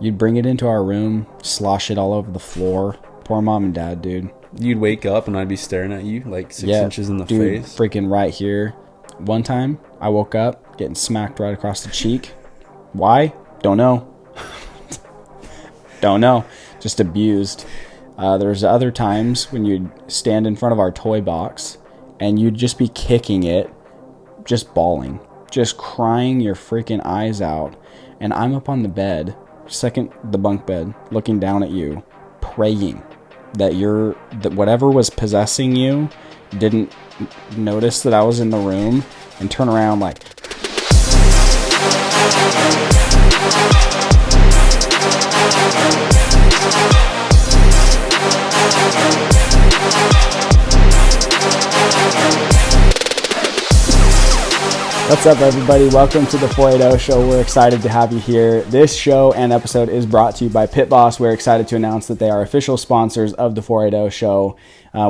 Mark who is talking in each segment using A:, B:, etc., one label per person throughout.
A: You'd bring it into our room, slosh it all over the floor. Poor mom and dad, dude.
B: You'd wake up and I'd be staring at you like 6 inches in the
A: dude,
B: face.
A: Freaking right here. One time, I woke up getting smacked right across the cheek. Why? Don't know. Don't know. Just abused. There's other times when you'd stand in front of our toy box and you'd just be kicking it, just bawling, just crying your freaking eyes out. And I'm up on the bed, the bunk bed, looking down at you, praying that whatever was possessing you didn't notice that I was in the room and turn around like. What's up, everybody? Welcome to the 480 Show. We're excited to have you here. This show and episode is brought to you by Pit Boss. We're excited to announce that they are official sponsors of the 480 Show.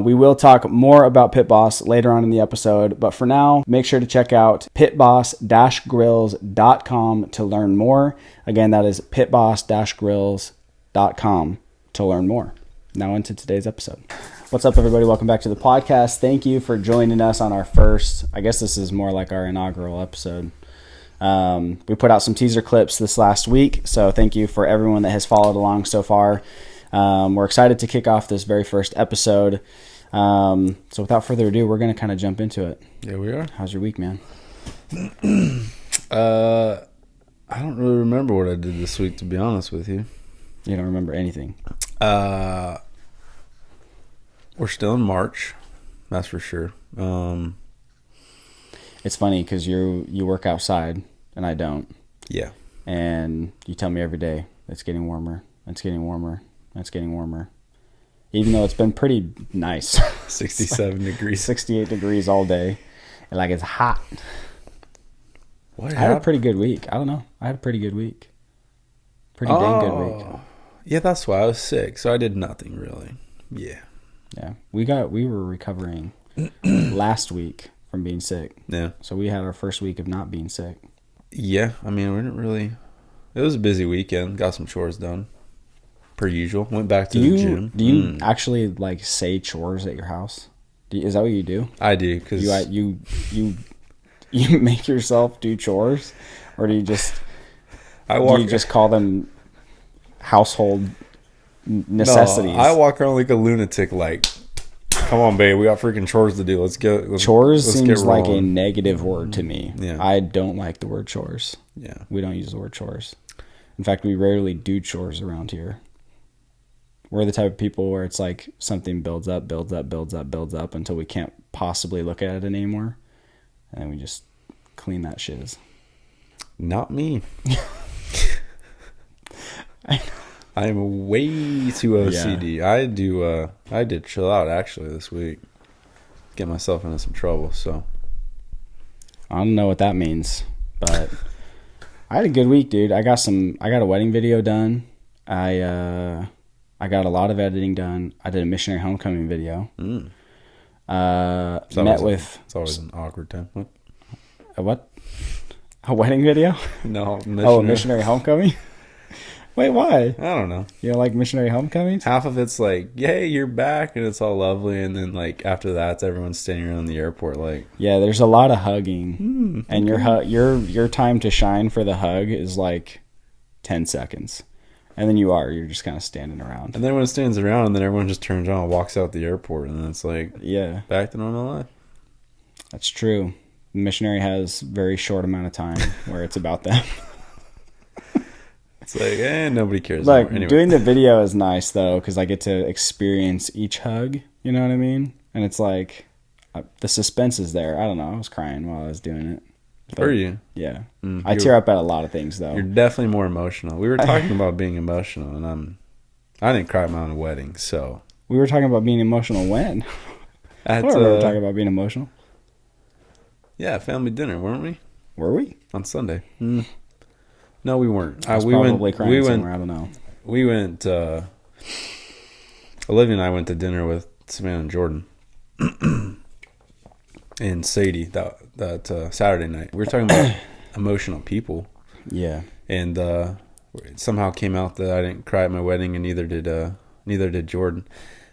A: We will talk more about Pit Boss later on in the episode, but for now, make sure to check out pitboss-grills.com to learn more. Again, that is pitboss-grills.com to learn more. Now into today's episode. What's up, everybody? Welcome back to the podcast. Thank you for joining us on our first, I guess this is more like our inaugural episode. We put out some teaser clips this last week, so thank you for everyone that has followed along so far. We're excited to kick off this very first episode. So without further ado, we're going to kind of jump into it.
B: Yeah, we are.
A: How's your week, man?
B: I don't really remember what I did this week, to be honest with you.
A: You don't remember anything?
B: We're still in March, that's for sure.
A: It's funny because you work outside and I don't.
B: Yeah.
A: And you tell me every day it's getting warmer. It's getting warmer. It's getting warmer. Even though it's been pretty nice.
B: 67 degrees.
A: 68 degrees all day. And like it's hot.
B: What
A: I had a pretty good week. I don't know. I had a pretty good week. Pretty dang good week.
B: Yeah, that's why I was sick. So I did nothing really. Yeah.
A: Yeah. We were recovering last week from being sick.
B: Yeah.
A: So we had our first week of not being sick.
B: Yeah. I mean, we didn't really. It was a busy weekend. Got some chores done. Per usual. Went back to the gym.
A: Do you actually like say chores at your house? Is that what you do?
B: I do. Cause
A: you make yourself do chores? Or do you just call them household necessities?
B: No, I walk around like a lunatic. Like, come on, babe, we got freaking chores to do. Let's go.
A: Chores seems like a negative word to me.
B: Yeah.
A: I don't like the word chores.
B: Yeah,
A: we don't use the word chores. In fact, we rarely do chores around here. We're the type of people where it's like something builds up until we can't possibly look at it anymore, and then we just clean that shiz.
B: Not me. I'm way too OCD. Yeah. I did chill out actually this week. Get myself into some trouble, so.
A: I don't know what that means, but I had a good week, dude. I got a wedding video done. I got a lot of editing done. I did a missionary homecoming video.
B: It's always an awkward time. What?
A: A what? A wedding video?
B: No.
A: Missionary homecoming? Wait, why?
B: I don't know.
A: You don't like missionary homecomings?
B: Half of it's like, yay, you're back, and it's all lovely, and then like after that, it's everyone standing around the airport like.
A: Yeah, there's a lot of hugging, and your time to shine for the hug is like 10 seconds, and then you're just kind of standing around.
B: And then everyone stands around, and then everyone just turns around and walks out the airport, and then it's like,
A: yeah,
B: back to normal life.
A: That's true. The missionary has very short amount of time where it's about them.
B: It's like, nobody cares.
A: Like,
B: anyway.
A: Doing the video is nice, though, because I get to experience each hug, you know what I mean? And it's like, the suspense is there. I don't know. I was crying while I was doing it.
B: Were you?
A: Yeah. I tear up at a lot of things, though.
B: You're definitely more emotional. We were talking about being emotional, and I didn't cry at my own wedding, so.
A: We were talking about being emotional when? We were talking about being emotional.
B: Yeah, family dinner, weren't we?
A: Were we?
B: On Sunday. No, we weren't.
A: I was probably crying somewhere. I don't know.
B: We went. Olivia and I went to dinner with Savannah and Jordan and Sadie that Saturday night. We were talking about emotional people.
A: Yeah.
B: And It somehow came out that I didn't cry at my wedding, and neither did Jordan.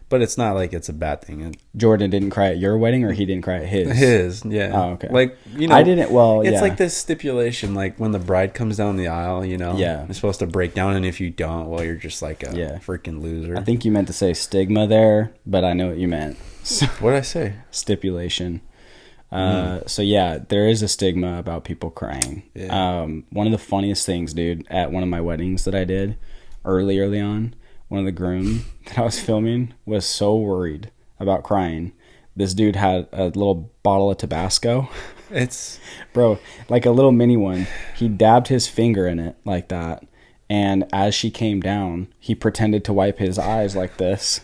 B: But it's not like it's a bad thing.
A: Jordan didn't cry at your wedding, or he didn't cry at his?
B: His, yeah.
A: Oh, okay.
B: Like, you know,
A: I didn't. Well,
B: it's
A: yeah.
B: like this stipulation, like when the bride comes down the aisle, you know,
A: Yeah.
B: you're supposed to break down, and if you don't, well, you're just like a freaking loser.
A: I think you meant to say stigma there, but I know what you meant.
B: What did I say?
A: Stipulation. So yeah, there is a stigma about people crying.
B: Yeah.
A: One of the funniest things, dude, at one of my weddings that I did early on, one of the groom that I was filming was so worried about crying. This dude had a little bottle of Tabasco. Bro, like a little mini one. He dabbed his finger in it like that. And as she came down, he pretended to wipe his eyes like this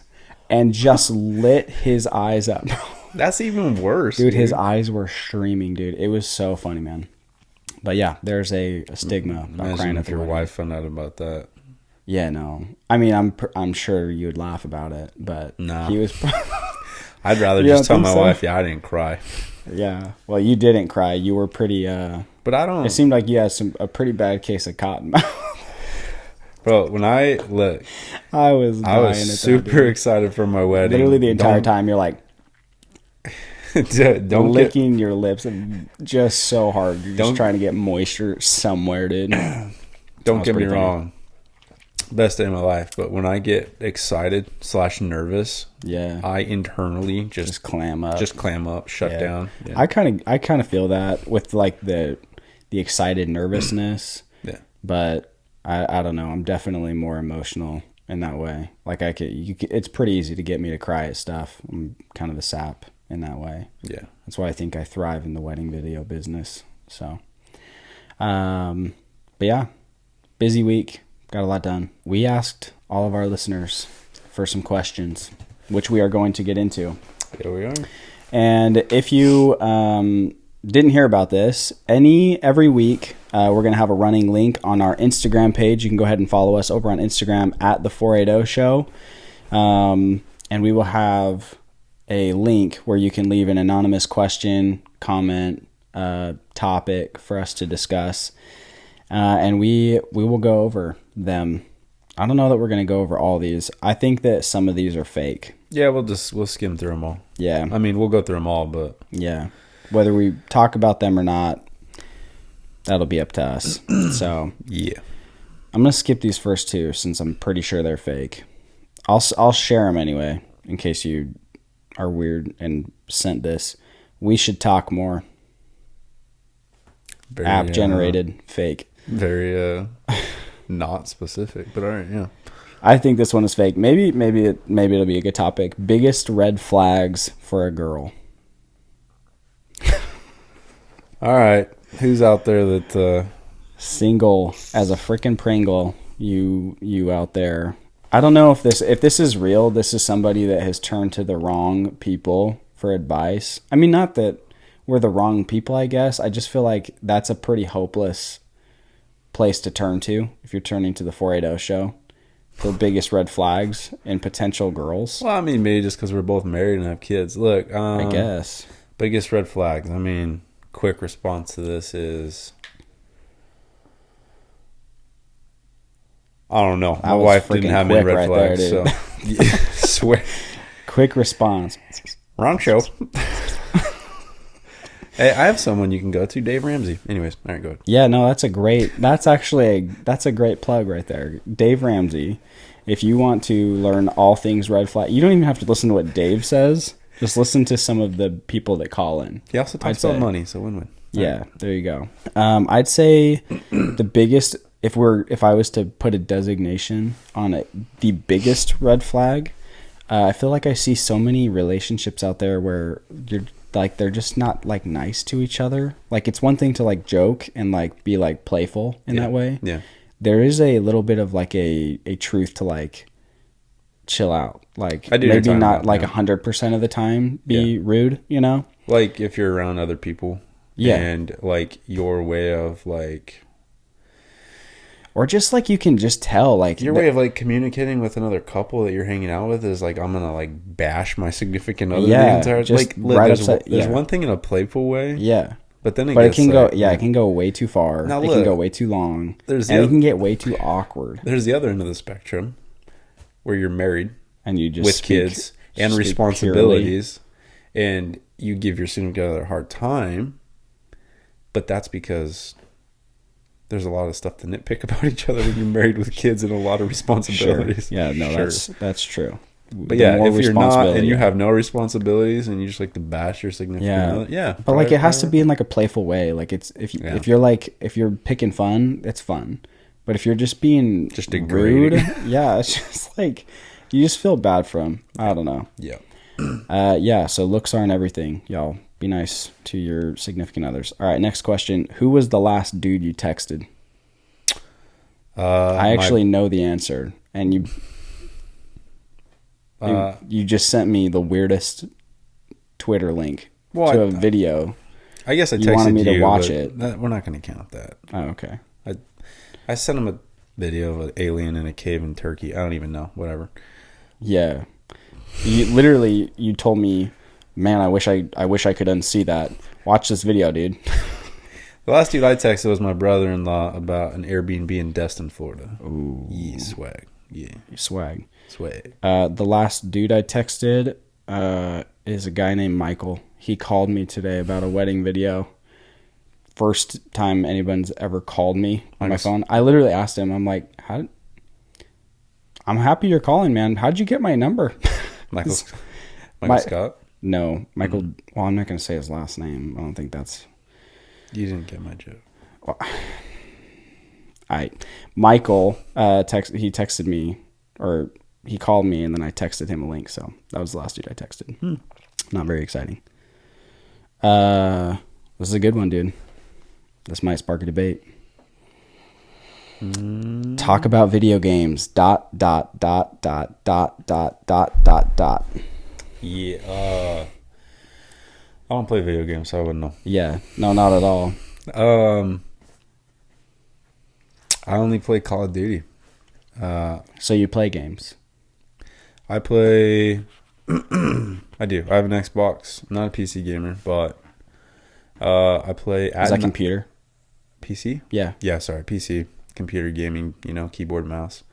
A: and just lit his eyes up.
B: That's even worse.
A: Dude, his eyes were streaming, dude. It was so funny, man. But yeah, there's a stigma about crying at
B: if your wife found out about that.
A: Yeah, no. I mean, I'm sure you would laugh about it, but
B: no.
A: He was.
B: I'd rather just tell my wife, yeah, I didn't cry.
A: Yeah, well, you didn't cry. You were pretty.
B: But I don't.
A: It seemed like you had a pretty bad case of cotton mouth.
B: Bro, when I was super excited for my wedding.
A: Literally the entire time, you're like.
B: Don't
A: licking your lips and just so hard. You're just trying to get moisture somewhere, dude.
B: Don't get me wrong. Best day of my life, but when I get excited / nervous,
A: yeah,
B: I internally just
A: clam up,
B: shut down. Yeah.
A: I kind of feel that with like the excited nervousness.
B: Yeah,
A: but I don't know. I'm definitely more emotional in that way. Like it's pretty easy to get me to cry at stuff. I'm kind of a sap in that way.
B: Yeah,
A: that's why I think I thrive in the wedding video business. So, but yeah, busy week. Got a lot done. We asked all of our listeners for some questions, which we are going to get into.
B: Here we are.
A: And if you didn't hear about this, every week we're going to have a running link on our Instagram page. You can go ahead and follow us over on Instagram at the 480 Show. And we will have a link where you can leave an anonymous question, comment, topic for us to discuss. And we will go over them. I don't know that we're going to go over all these. I think that some of these are fake.
B: Yeah, we'll skim through them all.
A: Yeah.
B: I mean, we'll go through them all, but...
A: Yeah. Whether we talk about them or not, that'll be up to us. So...
B: Yeah.
A: I'm going to skip these first two since I'm pretty sure they're fake. I'll share them anyway, in case you are weird and sent this. We should talk more. App generated fake.
B: Very not specific, but all right, yeah.
A: I think this one is fake. Maybe it'll be a good topic. Biggest red flags for a girl.
B: All right, who's out there that
A: single as a frickin' Pringle? You out there? I don't know if this is real. This is somebody that has turned to the wrong people for advice. I mean, not that we're the wrong people, I guess. I just feel like that's a pretty hopeless place to turn to if you're turning to the 480 Show for biggest red flags in potential girls.
B: Well, I mean, maybe just because we're both married and have kids. Look,
A: I guess.
B: Biggest red flags. I mean, quick response to this is... I don't know. My wife didn't have any red flags, so... Swear.
A: Quick response.
B: Wrong show. Hey, I have someone you can go to, Dave Ramsey. Anyways, all right, go ahead.
A: Yeah, no, that's a great plug right there. Dave Ramsey. If you want to learn all things red flag, you don't even have to listen to what Dave says. Just listen to some of the people that call in.
B: He also talks about money, so win-win.
A: Yeah, there you go. I'd say the biggest, if I was to put a designation on it, the biggest red flag, I feel like I see so many relationships out there where you're like, they're just not like nice to each other. Like, it's one thing to like joke and like be like playful in that way.
B: Yeah.
A: There is a little bit of like a truth to like chill out. Like, maybe not like 100% of the time be rude, you know?
B: Like if you're around other people.
A: Yeah.
B: And like your way of like...
A: Or just like you can just tell, like
B: your way of like communicating with another couple that you're hanging out with is like, I'm gonna like bash my significant other the entire
A: just
B: like.
A: right
B: there's one thing in a playful way,
A: but
B: But then
A: But it can go, it can go way too far.
B: Now
A: It can go way too long. And it can get way too awkward.
B: There's the other end of the spectrum where you're married
A: And you just
B: with kids and responsibilities, and you give your significant other a hard time. But that's because there's a lot of stuff to nitpick about each other when you're married with kids and a lot of responsibilities.
A: Sure. Yeah, no, that's true.
B: But yeah, if you're not and you have no responsibilities and you just like to bash your significant other,
A: but like it has to be in like a playful way. Like it's if you're picking fun, it's fun. But if you're just being
B: just
A: rude, it's just like you just feel bad for them. I don't know.
B: Yeah.
A: So looks aren't everything, y'all. Be nice to your significant others. All right, next question. Who was the last dude you texted? I actually know the answer, and you just sent me the weirdest Twitter link to a video.
B: I guess I texted
A: you wanted me to watch it.
B: We're not going to count that.
A: Oh, okay.
B: I sent him a video of an alien in a cave in Turkey. I don't even know. Whatever.
A: Yeah. You told me, man, I wish I could unsee that. Watch this video, dude.
B: The last dude I texted was my brother-in-law about an Airbnb in Destin, Florida.
A: Ooh.
B: Yeah, swag. Yeah.
A: Swag.
B: The
A: last dude I texted is a guy named Michael. He called me today about a wedding video. First time anyone's ever called me on my phone. I literally asked him, I'm like, I'm happy you're calling, man. How'd you get my number?
B: Michael Scott?
A: No, Michael. Well, I'm not going to say his last name. I don't think that's...
B: You didn't get my joke.
A: Well, Michael, he texted me, or he called me, and then I texted him a link. So that was the last dude I texted. Not very exciting. This is a good one, dude. This might spark a debate. Talk about video games. ...
B: Yeah. I don't play video games, so I wouldn't know.
A: Yeah. No, not at all.
B: I only play Call of Duty.
A: So you play games?
B: I play... I do. I have an Xbox. I'm not a PC gamer, but I play...
A: Is that computer?
B: PC?
A: Yeah.
B: Yeah, sorry. PC. Computer gaming, keyboard, mouse.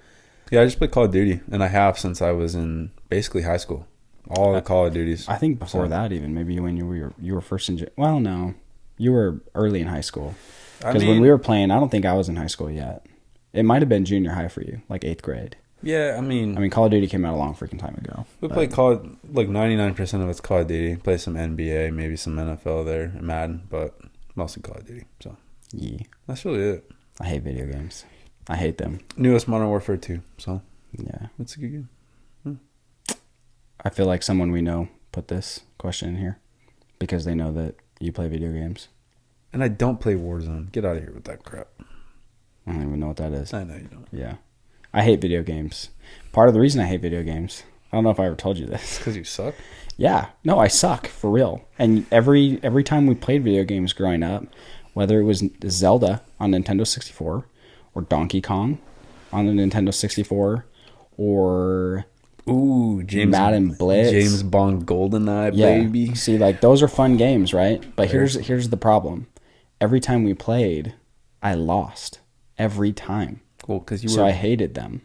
B: Yeah, I just play Call of Duty, and I have since I was in basically high school. All the Call of Duties.
A: I think before that even, maybe when you were first in... Well, no. You were early in high school. Because when we were playing, I don't think I was in high school yet. It might have been junior high for you, like 8th grade.
B: Yeah, I mean,
A: Call of Duty came out a long freaking time ago.
B: We play like 99% of it's Call of Duty. Play some NBA, maybe some NFL there, and Madden, but mostly Call of Duty. So
A: yeah,
B: that's really it.
A: I hate video games. I hate them.
B: Newest Modern Warfare 2. So
A: yeah,
B: it's a good game.
A: I feel like someone we know put this question in here because they know that you play video games.
B: And I don't play Warzone. Get out of here with that crap.
A: I don't even know what that is.
B: I know you don't.
A: Yeah. I hate video games. Part of the reason I hate video games, I don't know if I ever told you this.
B: Because you suck?
A: Yeah. No, I suck, for real. And every time we played video games growing up, whether it was Zelda on Nintendo 64 or Donkey Kong on the Nintendo 64 or...
B: Ooh,
A: Madden Blitz.
B: James Bond GoldenEye, baby.
A: See, like, those are fun games, right? But here's the problem. Every time we played, I lost. Every time.
B: Well,
A: So I hated them.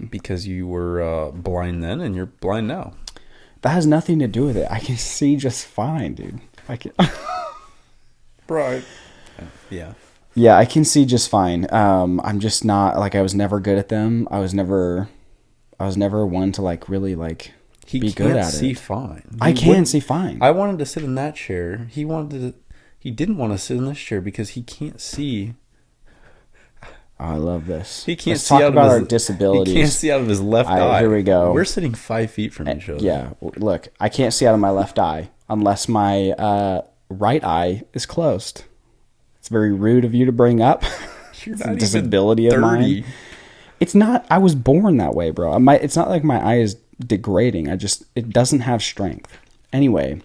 B: Because you were blind then, and you're blind now.
A: That has nothing to do with it. I can see just fine, dude. I can...
B: Right. Yeah.
A: Yeah, I can see just fine. I'm just not, like, I was never good at them. I was never one to, like, really, like, be good at it.
B: See fine.
A: I can see fine.
B: I wanted to sit in that chair. He didn't want to sit in this chair because he can't see.
A: Oh, I love this.
B: He can't
A: Let's
B: see
A: talk
B: out
A: about
B: of
A: our
B: his,
A: disabilities.
B: He can't see out of his left eye.
A: Here we go.
B: We're sitting 5 feet from each other.
A: Yeah. Look, I can't see out of my left eye unless my right eye is closed. It's very rude of you to bring up.
B: It's
A: a disability of mine. It's not. I was born that way, bro. It's not like my eye is degrading. It doesn't have strength. Anyway,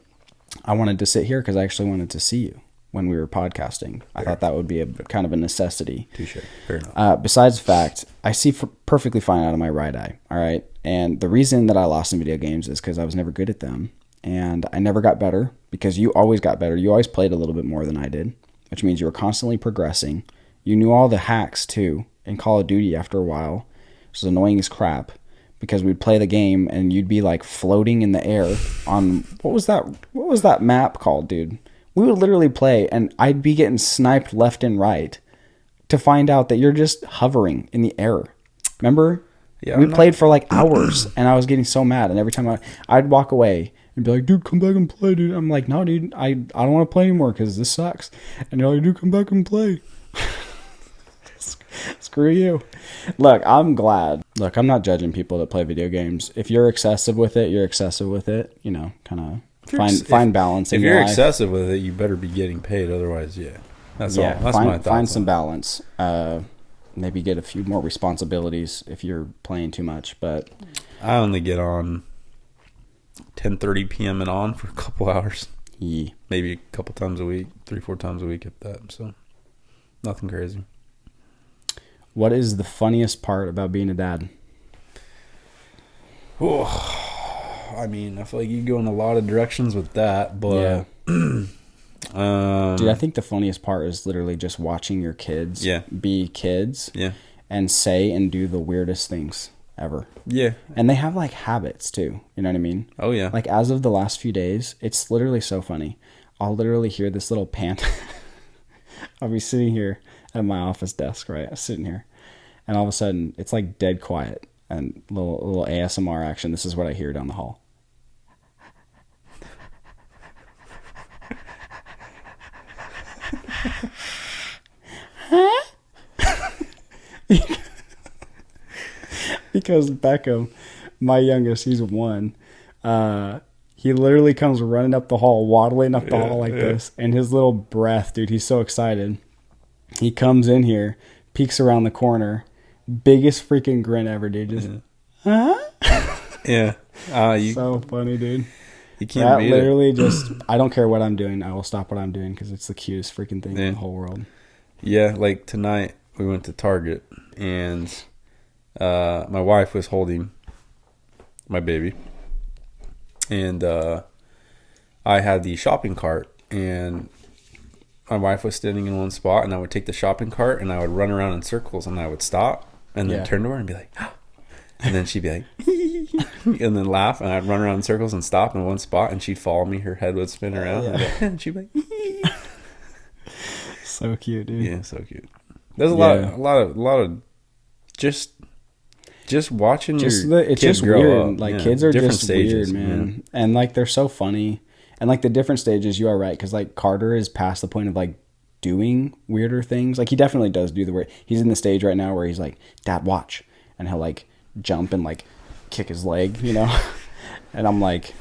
A: I wanted to sit here because I actually wanted to see you when we were podcasting. I thought that would be a kind of a necessity.
B: Touche. Fair enough.
A: Besides the fact, I see perfectly fine out of my right eye. All right. And the reason that I lost in video games is because I was never good at them. and I never got better because you always got better. You always played a little bit more than I did, which means you were constantly progressing. You knew all the hacks too in Call of Duty after a while, which was annoying as crap because we'd play the game and you'd be like floating in the air on what was that map called, dude? We would literally play and I'd be getting sniped left and right to find out that you're just hovering in the air. Remember?
B: Yeah,
A: we played for like hours and I was getting so mad, and every time I'd walk away and be like, dude, come back and play, dude. I'm like, no, dude, I don't want to play anymore because this sucks. And you're like, dude, come back and play. Screw you. Look, I'm glad. Look, I'm not judging people that play video games. If you're excessive with it, you're excessive with it. You know, kind of find balance in your life.
B: If you're excessive with it, you better be getting paid. Otherwise, yeah. That's all. That's my thoughts.
A: Find some balance. Maybe get a few more responsibilities if you're playing too much. But
B: I only get on 10:30 p.m. and on for a couple hours.
A: Yeah.
B: Maybe a couple times a week, 3-4 times a week if that. So nothing crazy.
A: What is the funniest part about being a dad?
B: Oh, I mean, I feel like you go in a lot of directions with that, but
A: dude, I think the funniest part is literally just watching your kids be kids and say and do the weirdest things ever. Yeah. And they have like habits too. You know what I mean?
B: Oh, yeah.
A: Like as of the last few days, it's literally so funny. I'll literally hear this little pant. I'll be sitting here at my office desk, right? I'm sitting here. And all of a sudden, it's like dead quiet and little ASMR action. This is what I hear down the hall. Because Beckham, my youngest, he's 1. He literally comes running up the hall, waddling up the hall like this, and his little breath, dude, he's so excited. He comes in here, peeks around the corner, biggest freaking grin ever, dude. Just, so funny, dude.
B: You can't beat
A: literally just, I don't care what I'm doing. I will stop what I'm doing because it's the cutest freaking thing in the whole world.
B: Yeah, like tonight we went to Target and my wife was holding my baby. And I had the shopping cart, and my wife was standing in one spot, and I would take the shopping cart and I would run around in circles, and I would stop and then turn to her and be like, ah. And then she'd be like, and then laugh, and I'd run around in circles and stop in one spot, and she'd follow me. Her head would spin around, and she'd be like,
A: so cute, dude.
B: Yeah, so cute. There's a lot of just watching
A: it's just weird up. Like kids are just stages, weird, man. And like they're so funny, and like the different stages, you are right, because like Carter is past the point of like doing weirder things. Like he definitely does do the weird. He's in the stage right now where he's like, Dad, watch, and he'll like jump and like kick his leg, you know. And I'm like,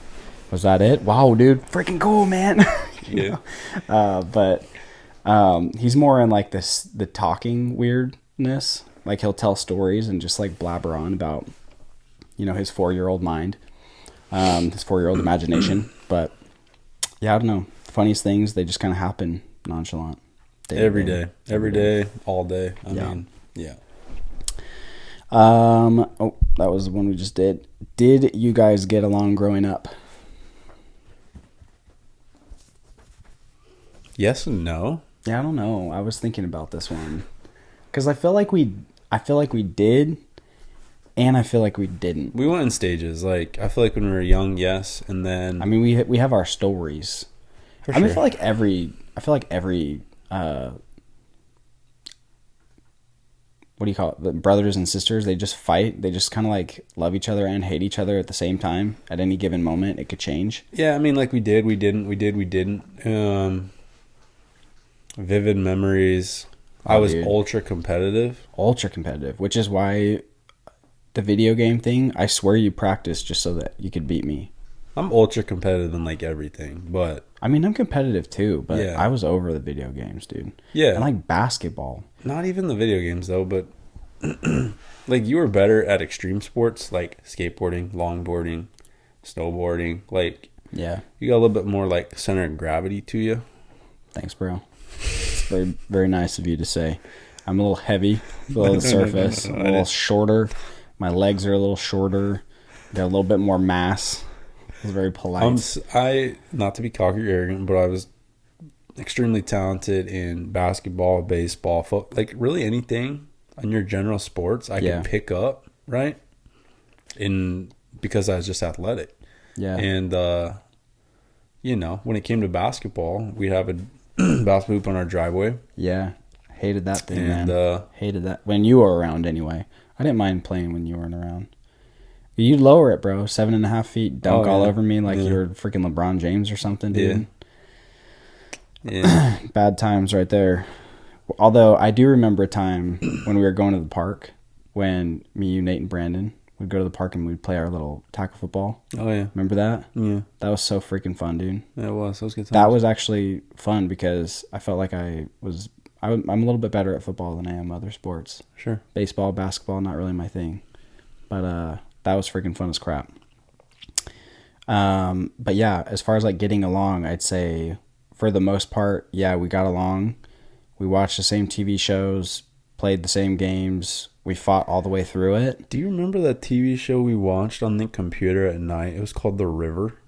A: was that it? Wow, dude, freaking cool, man. But he's more in like the talking weirdness. Like he'll tell stories and just like blabber on about, you know, his 4-year-old mind, his 4-year-old imagination. But yeah, I don't know. The funniest things, they just kind of happen nonchalant.
B: Every day, all day. I mean, yeah.
A: Oh, that was the one we just did. Did you guys get along growing up?
B: Yes and no.
A: Yeah, I don't know. I was thinking about this one because I feel like we did, and I feel like we didn't.
B: We went in stages. Like I feel like when we were young, yes, and then
A: I mean we have our stories. I mean, I feel like every what do you call it? The brothers and sisters, they just fight. They just kind of like love each other and hate each other at the same time. At any given moment, it could change.
B: Yeah, I mean, like we did, we didn't. Vivid memories. I was ultra competitive,
A: which is why the video game thing, I swear you practiced just so that you could beat me.
B: I'm ultra competitive in like everything, but
A: I mean, I'm competitive too, but I was over the video games, dude.
B: Yeah.
A: And like basketball.
B: Not even the video games though, but like you were better at extreme sports like skateboarding, longboarding, snowboarding. Like you got a little bit more like center of gravity to you.
A: Thanks, bro. It's very, very nice of you to say. I'm a little heavy below the surface, a little shorter. My legs are a little shorter. Got a little bit more mass. was very polite.
B: I not to be cocky or arrogant, but I was extremely talented in basketball, baseball, like really anything on your general sports I could pick up, right? Because I was just athletic.
A: Yeah.
B: And when it came to basketball, we'd have a basketball hoop on our driveway.
A: Yeah. Hated that thing, man. Hated that. When you were around anyway. I didn't mind playing when you weren't around. You'd lower it, bro. 7.5 feet, dunk all over me like you were freaking LeBron James or something, dude.
B: Yeah.
A: Bad times right there. Although I do remember a time when we were going to the park when me, you, Nate, and Brandon would go to the park and we'd play our little tackle football.
B: Oh, yeah.
A: Remember that?
B: Yeah.
A: That was so freaking fun, dude.
B: Yeah, it was. That was good times.
A: That was actually fun because I felt like I'm a little bit better at football than I am other sports.
B: Sure.
A: Baseball, basketball, not really my thing. But that was freaking fun as crap. But yeah, as far as like getting along, I'd say for the most part, yeah, we got along. We watched the same TV shows, played the same games. We fought all the way through it.
B: Do you remember that TV show we watched on the computer at night? It was called The River.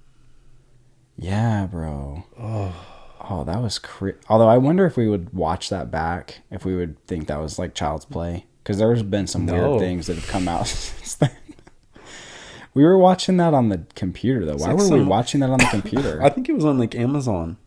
A: Yeah, bro. Oh, that was although I wonder if we would watch that back, if we would think that was like child's play. Because there's been some weird things that have come out since then. We were watching that on the computer, though. Why were we watching that on the computer?
B: I think it was on like Amazon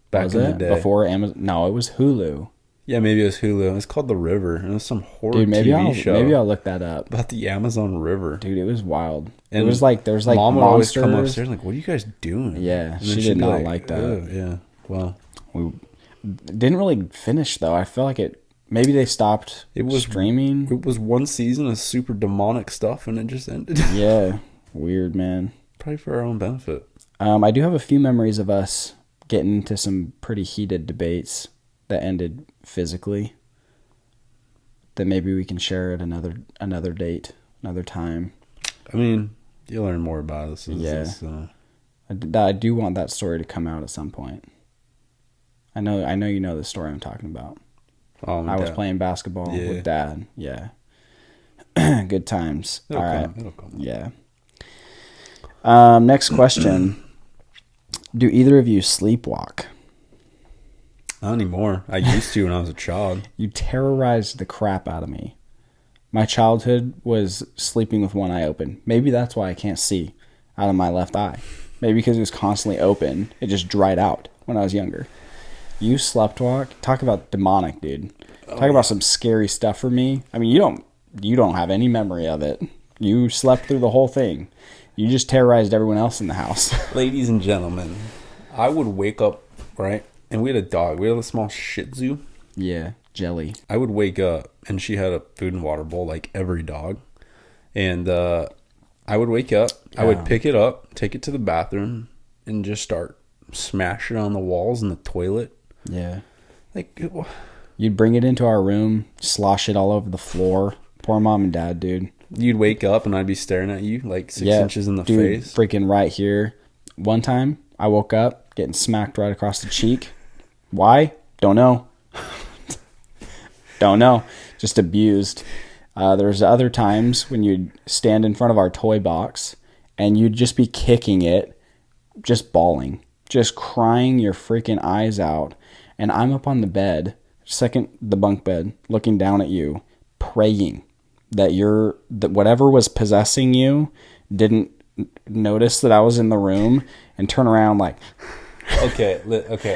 B: back in the day.
A: Before Amazon? No, it was Hulu.
B: Yeah, maybe it was Hulu. It's called The River. And it was some horror
A: TV
B: show.
A: Maybe I'll look that up.
B: About the Amazon River.
A: Dude, it was wild.
B: And
A: it was like, there's like
B: Mom would always come upstairs like, what are you guys doing?
A: Yeah, she did not like that.
B: Yeah, well.
A: We didn't really finish, though. I feel like maybe they stopped streaming.
B: It was one season of super demonic stuff, and it just ended.
A: Yeah, weird, man.
B: Probably for our own benefit.
A: I do have a few memories of us getting into some pretty heated debates that ended physically. That maybe we can share at another date, another time.
B: I mean, you'll learn more about us.
A: I do want that story to come out at some point. I know you know the story I'm talking about. I was playing basketball with Dad. Yeah. Good times. All right.
B: It'll come.
A: Yeah. Next question. Do either of you sleepwalk?
B: Not anymore. I used to when I was a child.
A: You terrorized the crap out of me. My childhood was sleeping with one eye open. Maybe that's why I can't see out of my left eye. Maybe because it was constantly open. It just dried out when I was younger. You sleptwalk? Talk about demonic, dude. Talk about some scary stuff for me. I mean, you don't have any memory of it. You slept through the whole thing. You just terrorized everyone else in the house.
B: Ladies and gentlemen, I would wake up, right? And we had a dog. We had a small Shih Tzu.
A: Yeah, Jelly.
B: I would wake up, and she had a food and water bowl like every dog. And I would wake up. Yeah. I would pick it up, take it to the bathroom, and just start smashing it on the walls and the toilet.
A: Yeah.
B: Like,
A: you'd bring it into our room, slosh it all over the floor. Poor Mom and Dad, dude.
B: You'd wake up, and I'd be staring at you like 6 inches in the face.
A: Freaking right here. One time, I woke up, getting smacked right across the cheek. Why? Don't know. Don't know. Just abused. There's other times when you'd stand in front of our toy box and you'd just be kicking it, just bawling, just crying your freaking eyes out. And I'm up on the bed, the bunk bed, looking down at you, praying that whatever was possessing you didn't notice that I was in the room and turn around like...
B: Okay.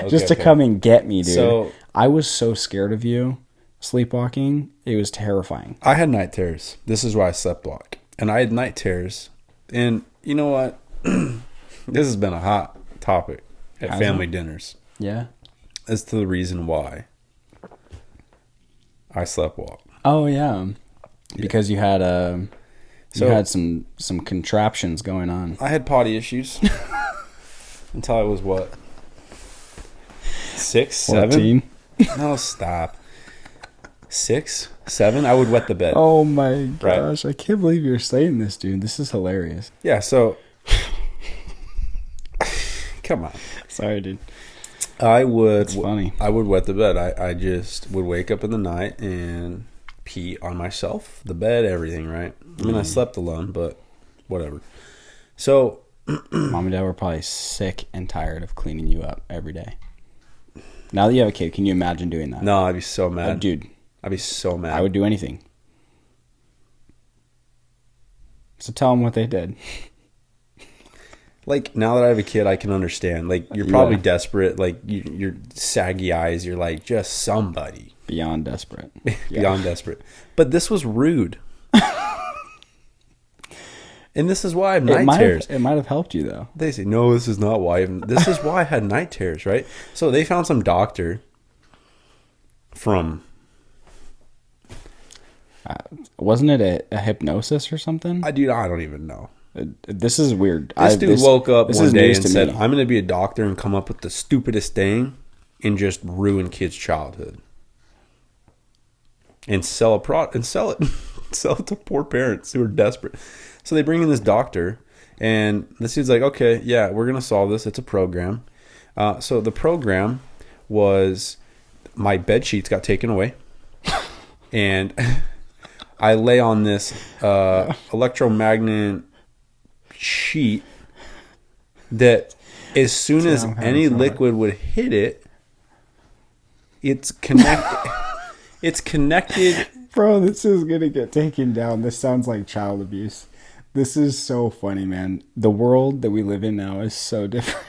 A: Just to come and get me, dude. So, I was so scared of you sleepwalking. It was terrifying.
B: I had night terrors. This is why I sleptwalk. And I had night terrors. And you know what? This has been a hot topic at family dinners.
A: Yeah.
B: As to the reason why I sleptwalk.
A: Oh, yeah. Because you had some contraptions going on.
B: I had potty issues. Until I was what? 6, 7?
A: 14?
B: No, stop. 6, 7? I would wet the bed.
A: Oh my gosh. Right? I can't believe you're saying this, dude. This is hilarious.
B: Yeah, so... Come on.
A: Sorry, dude.
B: It's
A: funny.
B: I would wet the bed. I just would wake up in the night and pee on myself, the bed, everything, right? I mean, I slept alone, but whatever. So...
A: Mom and dad were probably sick and tired of cleaning you up every day. Now that you have a kid, can you imagine doing that?
B: No, I'd be so mad.
A: Dude.
B: I'd be so mad.
A: I would do anything. So tell them what they did.
B: Like, now that I have a kid, I can understand. Like, you're probably desperate. Like, your saggy eyes, you're like, just somebody.
A: Beyond desperate.
B: Beyond desperate. But this was rude. And this is why I have night terrors.
A: It might have helped you, though.
B: They say, no, this is not why. This is why I had night terrors, right? So they found some doctor from...
A: wasn't it a hypnosis or something?
B: I don't even know.
A: This is weird.
B: This dude woke up one day and said,
A: me.
B: I'm going to be a doctor and come up with the stupidest thing and just ruin kids' childhood. And sell a product and sell it. Sell it to poor parents who are desperate. So they bring in this doctor, and this dude's like, okay, yeah, we're going to solve this. It's a program. So the program was my bed sheets got taken away, and I lay on this electromagnet sheet that as soon as any liquid would hit it, it's connected. It's connected.
A: Bro, this is going to get taken down. This sounds like child abuse. This is so funny, man. The world that we live in now is so different.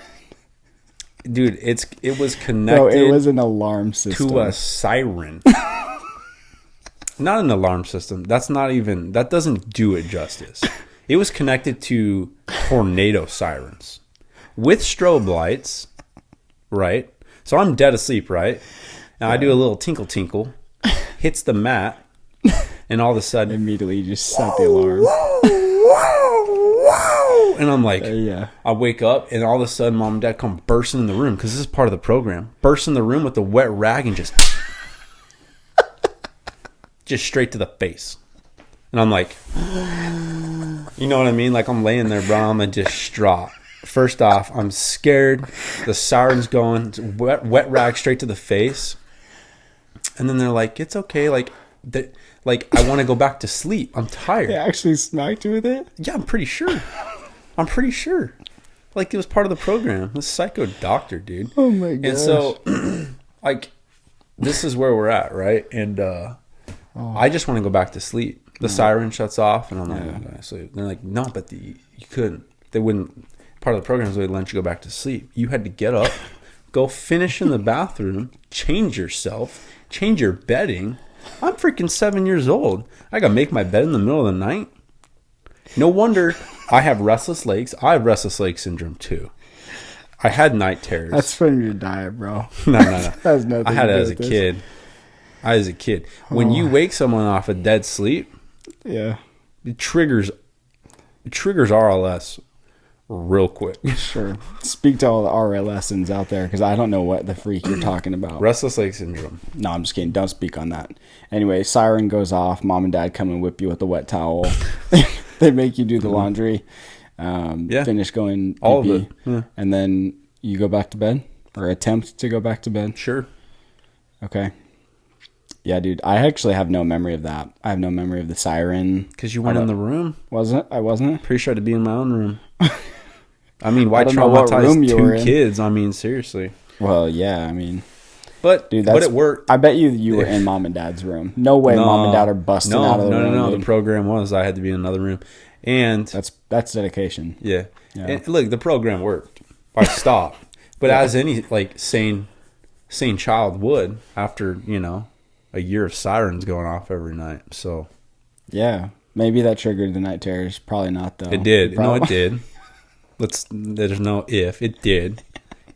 B: Dude, it was connected.
A: No, it was an alarm system.
B: To a siren. Not an alarm system. That doesn't do it justice. It was connected to tornado sirens with strobe lights, right? So I'm dead asleep, right? And I do a little tinkle tinkle, hits the mat, and all of a sudden,
A: immediately you just set the alarm.
B: And I'm like,
A: yeah.
B: I wake up, and all of a sudden, mom and dad come bursting in the room because this is part of the program. Burst in the room with the wet rag and just straight to the face. And I'm like, you know what I mean? Like, I'm laying there, bro. I'm distraught. First off, I'm scared. The siren's going. It's wet rag straight to the face. And then they're like, it's okay. Like, I want to go back to sleep. I'm tired.
A: They actually smacked you with it?
B: Yeah, I'm pretty sure. Like, it was part of the program. This psycho doctor, dude.
A: Oh, my gosh.
B: And so, like, this is where we're at, right? And I just want to go back to sleep. The siren shuts off, and I'm like, I'm going to sleep. They're like, no, but you couldn't. They wouldn't. Part of the program is they'd let you go back to sleep. You had to get up, go finish in the bathroom, change yourself, change your bedding. I'm freaking 7 years old. I got to make my bed in the middle of the night. No wonder I have restless legs. I have restless leg syndrome too. I had night terrors.
A: That's from your diet, bro.
B: No.
A: Has nothing
B: I had
A: to
B: it
A: do
B: as a
A: with this.
B: kid. As a kid. When you wake someone off a dead sleep,
A: yeah,
B: it triggers RLS real quick.
A: Sure. Speak to all the RL lessons out there, because I don't know what the freak you're talking about.
B: Restless leg syndrome.
A: No, I'm just kidding. Don't speak on that. Anyway, siren goes off. Mom and dad come and whip you with a wet towel. They make you do the laundry. Finish going pee-pee,
B: all of it. Yeah.
A: And then you go back to bed, or attempt to go back to bed.
B: Sure.
A: Okay. Yeah, dude. I actually have no memory of that. I have no memory of the siren.
B: Because you went in the room.
A: Wasn't? I wasn't?
B: Pretty sure I had to be in my own room. I mean, why
A: I don't know what room
B: traumatize
A: you were
B: two
A: in.
B: kids? I mean, seriously.
A: Well, yeah, I mean...
B: But,
A: dude,
B: but it worked.
A: I bet you were in mom and dad's room. No way mom and dad are busting out of the room.
B: No.
A: Dude.
B: The program was I had to be in another room. And...
A: That's dedication.
B: Yeah. And look, the program worked. I stopped. But as any, like, sane child would, after, a year of sirens going off every night. So...
A: yeah. Maybe that triggered the night terrors. Probably not, though.
B: It did. No, it did. There's no if. It did.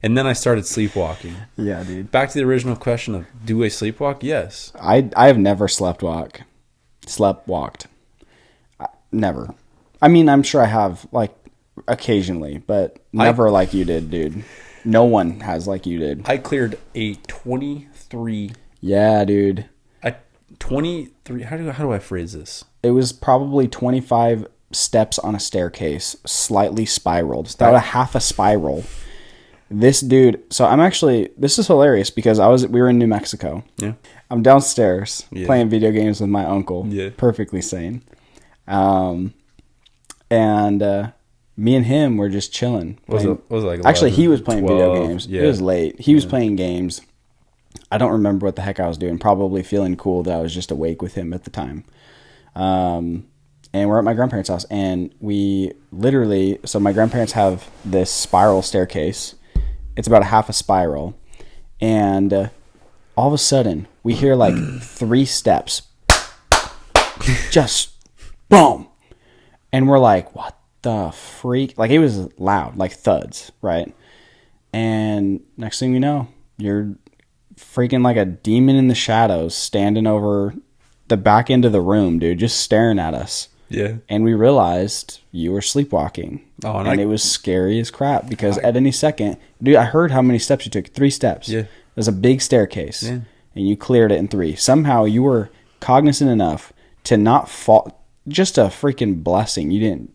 B: And then I started sleepwalking.
A: Yeah, dude.
B: Back to the original question of, do I sleepwalk? Yes.
A: I have never sleptwalked. Never. I mean, I'm sure I have, like, occasionally, but never like you did, dude. No one has like you did.
B: I cleared a 23.
A: Yeah, dude.
B: A 23. How do I phrase this?
A: It was probably 25 steps on a staircase, slightly spiraled. About a half a spiral. This dude, so this is hilarious because we were in New Mexico.
B: Yeah.
A: I'm downstairs playing video games with my uncle.
B: Yeah.
A: Perfectly sane. And me and him were just chilling.
B: Was it like 11,
A: actually, he was playing
B: 12,
A: video games.
B: yeah.
A: It was late. He was playing games. I don't remember what the heck I was doing. Probably feeling cool that I was just awake with him at the time. And we're at my grandparents' house, and we literally, so my grandparents have this spiral staircase. It's about a half a spiral. And all of a sudden, we hear like 3 steps. Just boom. And we're like, what the freak? Like, it was loud, like thuds, right? And next thing you know, you're freaking like a demon in the shadows standing over the back end of the room, dude, just staring at us.
B: Yeah.
A: And we realized you were sleepwalking.
B: Oh,
A: and it was scary as crap because at any second, dude, I heard how many steps you took. 3 steps.
B: Yeah.
A: There's a big staircase.
B: Yeah.
A: And you cleared it in 3. Somehow you were cognizant enough to not fall. Just a freaking blessing. You didn't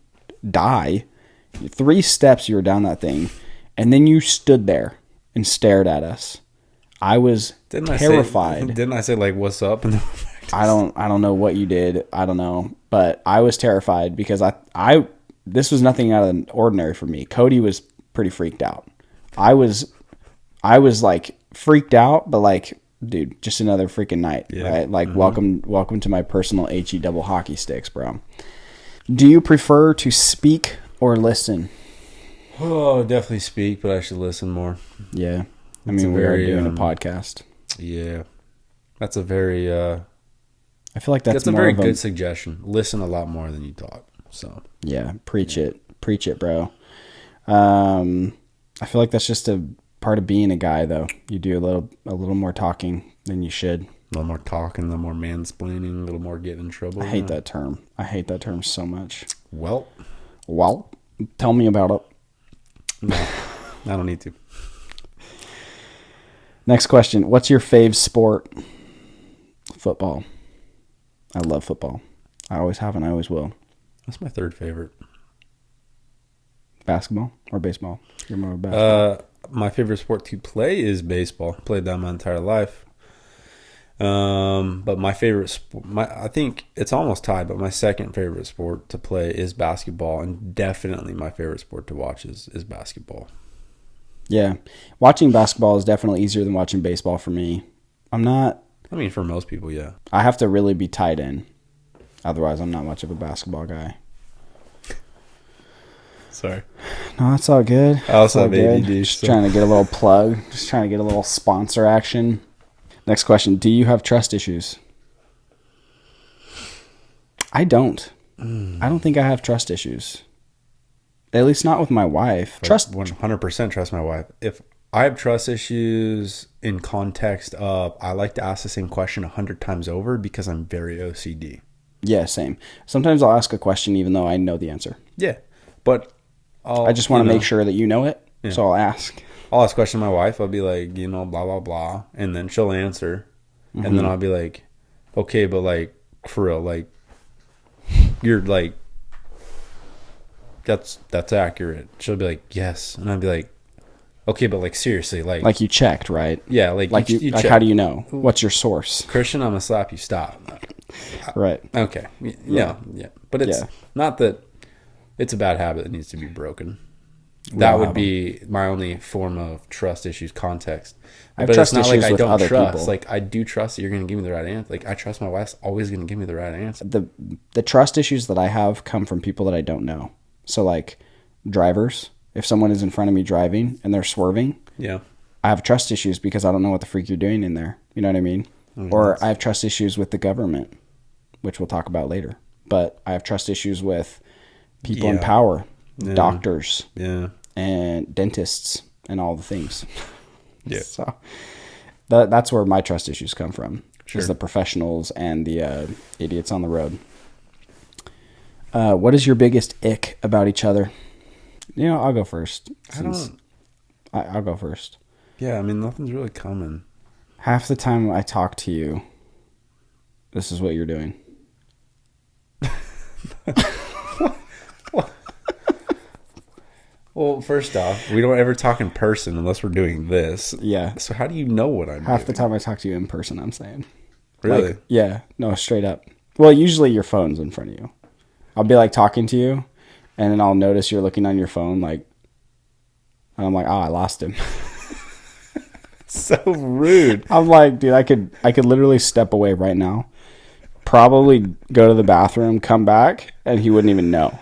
A: die. 3 steps you were down that thing. And then you stood there and stared at us. I was terrified.
B: Didn't I say, like, what's up? And
A: I don't know what you did. I don't know. But I was terrified because I this was nothing out of the ordinary for me. Cody was pretty freaked out. I was like freaked out, but like, dude, just another freaking night, right? Like, welcome to my personal HE double hockey sticks, bro. Do you prefer to speak or listen?
B: Oh, definitely speak, but I should listen more.
A: Yeah. I mean, we are doing a podcast.
B: Yeah. That's a very
A: I feel like that's
B: a
A: more
B: very
A: of
B: good suggestion. Listen a lot more than you talk. So
A: yeah, preach it, bro. I feel like that's just a part of being a guy, though. You do a little more talking than you should.
B: A little more talking, a little more mansplaining, a little more getting in trouble.
A: I hate that term. I hate that term so much.
B: Well,
A: tell me about it.
B: No, I don't need to.
A: Next question. What's your fave sport? Football. I love football. I always have and I always will.
B: That's my 3rd favorite.
A: Basketball or baseball? You're more of basketball.
B: My favorite sport to play is baseball. Played that my entire life. But my favorite sport, I think it's almost tied, but my second favorite sport to play is basketball, and definitely my favorite sport to watch is basketball.
A: Yeah. Watching basketball is definitely easier than watching baseball for me.
B: I mean, for most people, yeah.
A: I have to really be tied in. Otherwise, I'm not much of a basketball guy.
B: Sorry.
A: No, that's all good.
B: I also have ADD.
A: Just trying to get a little plug. Just trying to get a little sponsor action. Next question. Do you have trust issues? I don't. I don't think I have trust issues. At least not with my wife.
B: Trust 100% trust my wife. If I have trust issues in context of I like to ask the same question 100 times over because I'm very OCD.
A: Yeah, same. Sometimes I'll ask a question even though I know the answer.
B: Yeah, but
A: I just want to make sure that you know it, so I'll ask.
B: I'll ask a question to my wife. I'll be like, blah, blah, blah. And then she'll answer. Mm-hmm. And then I'll be like, okay, but like, for real, like, you're like, that's accurate. She'll be like, yes. And I'll be like, okay, but like, seriously, like
A: you checked, right?
B: Yeah, like you
A: like
B: checked.
A: How do you know? What's your source?
B: Christian, I'm going to slap you. Stop.
A: Right.
B: Okay. Yeah. But it's not that it's a bad habit that needs to be broken. That would be my only form of trust issues context. But it's not like I don't trust. People. Like, I do trust that you're going to give me the right answer. Like, I trust my wife's always going to give me the right answer.
A: The trust issues that I have come from people that I don't know. So, like, drivers. If someone is in front of me driving and they're swerving, I have trust issues because I don't know what the freak you're doing in there. You know what I mean? Mm-hmm. Or I have trust issues with the government, which we'll talk about later. But I have trust issues with people in power, doctors, and dentists, and all the things.
B: Yeah.
A: So that's where my trust issues come from. Sure. Is the professionals and the idiots on the road. What is your biggest ick about each other? I'll go first. I'll go first.
B: Yeah, I mean, nothing's really coming.
A: Half the time I talk to you, this is what you're doing.
B: Well, first off, we don't ever talk in person unless we're doing this.
A: Yeah.
B: So how do you know what I'm doing?
A: Half the time I talk to you in person, I'm saying.
B: Really?
A: Like, yeah. No, straight up. Well, usually your phone's in front of you. I'll be like talking to you, and then I'll notice you're looking on your phone, like, and I'm like, oh, I lost him.
B: So rude.
A: I'm like, dude, I could literally step away right now, probably go to the bathroom, come back, and he wouldn't even know.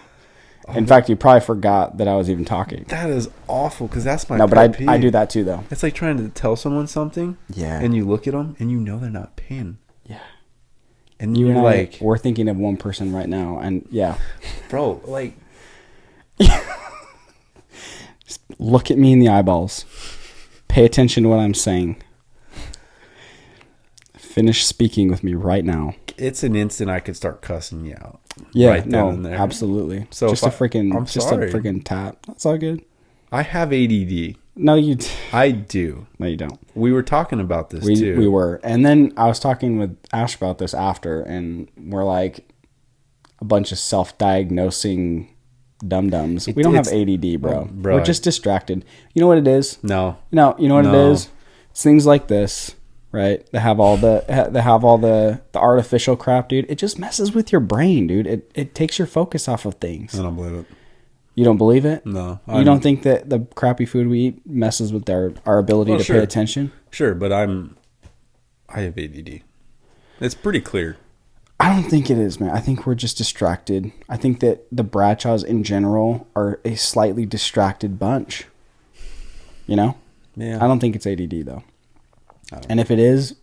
A: In fact, he probably forgot that I was even talking.
B: That is awful, because that's my
A: No, but
B: pet peeve.
A: I do that too, though.
B: It's like trying to tell someone something,
A: Yeah.
B: and you look at them, and you know they're not paying.
A: Yeah.
B: And
A: You
B: you're
A: and
B: like,
A: we're thinking of one person right now, and yeah.
B: bro, like,
A: Just look at me in the eyeballs. Pay attention to what I'm saying. Finish speaking with me right now.
B: it's an instant I could start cussing you out.
A: Yeah,
B: right then
A: no,
B: and there.
A: absolutely.
B: So
A: just
B: if
A: a
B: I'm sorry.
A: freaking tap. That's all good.
B: I have ADD.
A: No,
B: I do.
A: no, you don't.
B: We were talking about this too.
A: We were, and then I was talking with Ash about this after, and we're like a bunch of self-diagnosing dum-dums. We don't have ADD, bro.
B: Bro,
A: We're just distracted. You know what it is?
B: No.
A: No, you know what
B: No.
A: it is? It's things like this, right? They have all the artificial crap, dude. It just messes with your brain, dude. It takes your focus off of things.
B: I don't believe it.
A: You don't believe it?
B: No.
A: You don't think that the crappy food we eat messes with our ability to
B: sure.
A: pay attention?
B: Sure, but I have ADD. It's pretty clear.
A: I don't think it is, man. I think we're just distracted. I think that the Bradshaws in general are a slightly distracted bunch. You know?
B: Yeah.
A: I don't think it's ADD though. And if it is,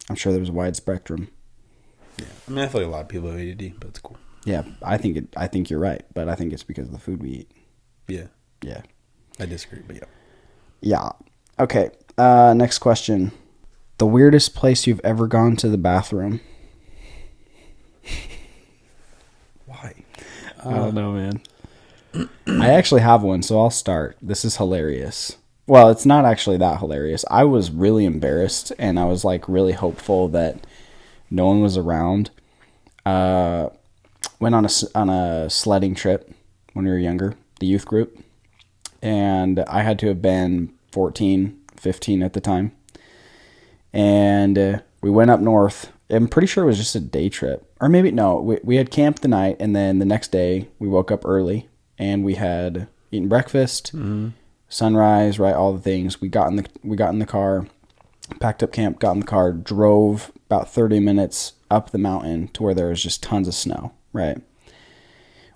A: I'm sure there's a wide spectrum.
B: Yeah. I mean, I feel like a lot of people have ADD, but it's cool.
A: Yeah, I think you're right, but I think it's because of the food we eat.
B: Yeah.
A: Yeah.
B: I disagree, but yeah.
A: Yeah. Okay. Next question. The weirdest place you've ever gone to the bathroom?
B: Why?
A: I don't know, man. I actually have one, so I'll start. This is hilarious. Well, it's not actually that hilarious. I was really embarrassed, and I was like really hopeful that no one was around. Went on a sledding trip when we were younger, the youth group, and I had to have been 14, 15 at the time. And we went up north. I'm pretty sure it was just a day trip, or maybe no. We had camped the night, and then the next day we woke up early, and we had eaten breakfast, sunrise, right, all the things. We got in the car, packed up camp, got in the car, drove about 30 minutes up the mountain to where there was just tons of snow. Right.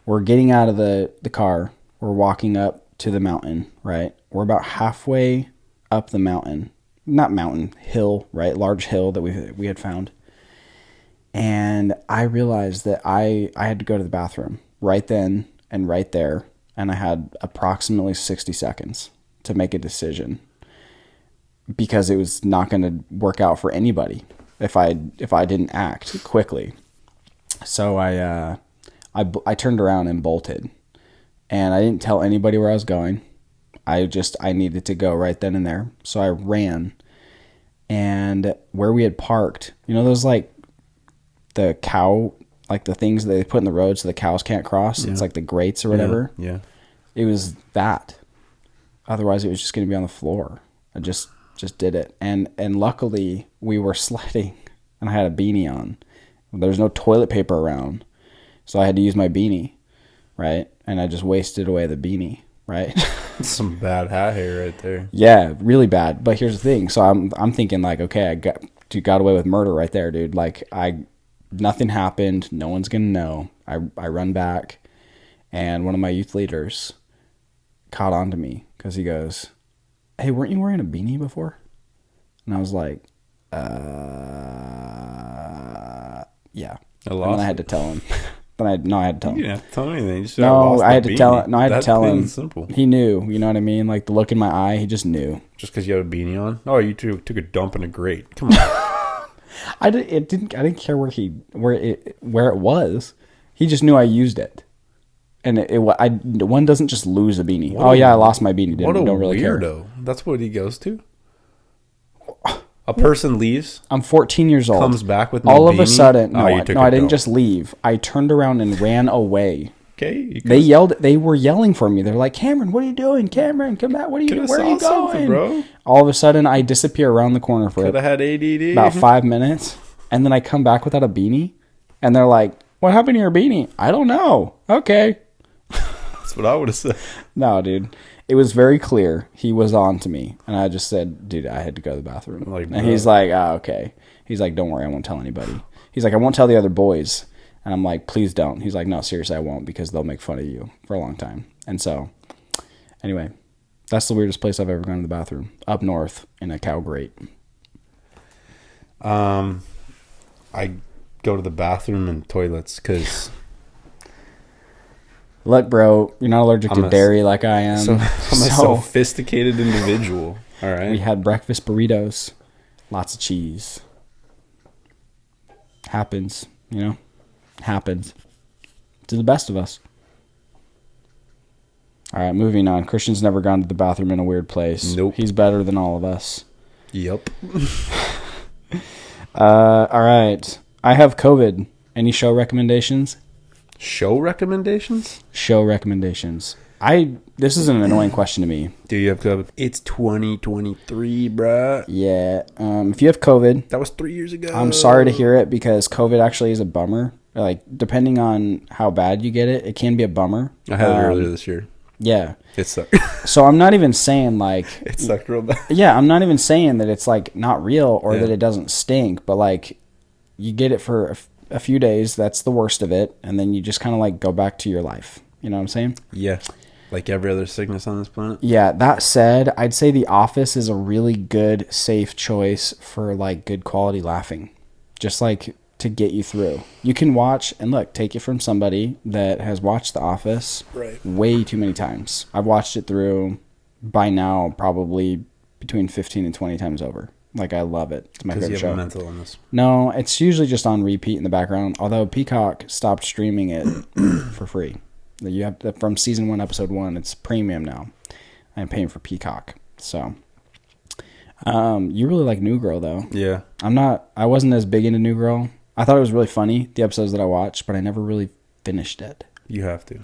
A: We're getting out of the car. We're walking up to the mountain, right? We're about halfway up the mountain. Not mountain, hill, right? Large hill that we had found. And I realized that I had to go to the bathroom right then and right there. And I had approximately 60 seconds to make a decision, because it was not going to work out for anybody if I didn't act quickly. So I turned around and bolted, and I didn't tell anybody where I was going. I needed to go right then and there. So I ran, and where we had parked, you know, those like the cow, like the things that they put in the road so the cows can't cross. Yeah. It's like the grates or whatever.
B: Yeah.
A: It was that. Otherwise it was just going to be on the floor. I just did it. And luckily we were sledding, and I had a beanie on. There was no toilet paper around, so I had to use my beanie, right? And I just wasted away the beanie, right?
B: Some bad hat hair right there.
A: Yeah, really bad. But here's the thing. So I'm thinking like, okay, I got away with murder right there, dude. Like nothing happened. No one's gonna know. I run back, and one of my youth leaders caught on to me because he goes, "Hey, weren't you wearing a beanie before?" And I was like, yeah. And then I had to tell him. I had to tell him.
B: You didn't have to tell him anything. You just
A: I had to tell him. No, I had to tell him.
B: Simple.
A: He knew. You know what I mean? Like the look in my eye, he just knew.
B: Just because you had a beanie on? Oh, you took a dump in a grate. Come on.
A: I didn't care where it was. He just knew I used it. And one doesn't just lose a beanie. I lost my beanie.
B: What a
A: don't really
B: weirdo.
A: care.
B: That's what he goes to? A person leaves,
A: I'm 14 years old.
B: comes back with no
A: all of
B: beanie?
A: a sudden. No,
B: I
A: didn't just leave. I turned around and ran away.
B: Okay.
A: They were yelling for me. They're like, "Cameron, what are you doing? Cameron, come back. What are you doing? Where are you going?"
B: Bro.
A: All of a sudden, I disappear around the corner for
B: Could have had ADD.
A: about 5 minutes. And then I come back without a beanie. And they're like, "What happened to your beanie?" I don't know. Okay.
B: what I would have said.
A: No, dude. It was very clear he was on to me. And I just said, dude, I had to go to the bathroom.
B: Like,
A: and he's like, okay. He's like, don't worry, I won't tell anybody. He's like, I won't tell the other boys. And I'm like, please don't. He's like, no, seriously, I won't, because they'll make fun of you for a long time. And so, anyway, that's the weirdest place I've ever gone to the bathroom. Up north in a cow grate.
B: I go to the bathroom and toilets because...
A: Look, bro, you're not allergic to dairy like I am.
B: I'm a sophisticated individual. All right.
A: We had breakfast burritos. Lots of cheese. Happens, you know? Happens. To the best of us. All right, moving on. Christian's never gone to the bathroom in a weird place.
B: Nope.
A: He's better than all of us.
B: Yep.
A: All right. I have COVID. Any show recommendations?
B: Show recommendations?
A: Show recommendations. This is an annoying question to me.
B: Do you have COVID? It's 2023, bruh.
A: Yeah. If you have COVID...
B: That was 3 years ago.
A: I'm sorry to hear it, because COVID actually is a bummer. Like, depending on how bad you get it, it can be a bummer.
B: I had it earlier this year.
A: Yeah.
B: It sucked.
A: So I'm not even saying, like...
B: It sucked real bad.
A: Yeah, I'm not even saying that it's, like, not real or that it doesn't stink, but, like, you get it for a few days, that's the worst of it, and then you just kind of, like, go back to your life. You know what I'm saying?
B: Yeah. Like every other sickness on this planet.
A: Yeah, that said, I'd say The Office is a really good, safe choice for, like, good quality laughing. Just, like, to get you through. You can watch, and look, take it from somebody that has watched The Office way too many times. I've watched it through, by now, probably between 15 and 20 times over. Like, I love it. It's my favorite show.
B: Mental illness.
A: No, it's usually just on repeat in the background, although Peacock stopped streaming it for free. You have to, from season 1, episode 1, it's premium now. I'm paying for Peacock. So, you really like New Girl, though.
B: Yeah.
A: I wasn't as big into New Girl. I thought it was really funny, the episodes that I watched, but I never really finished it.
B: You have to.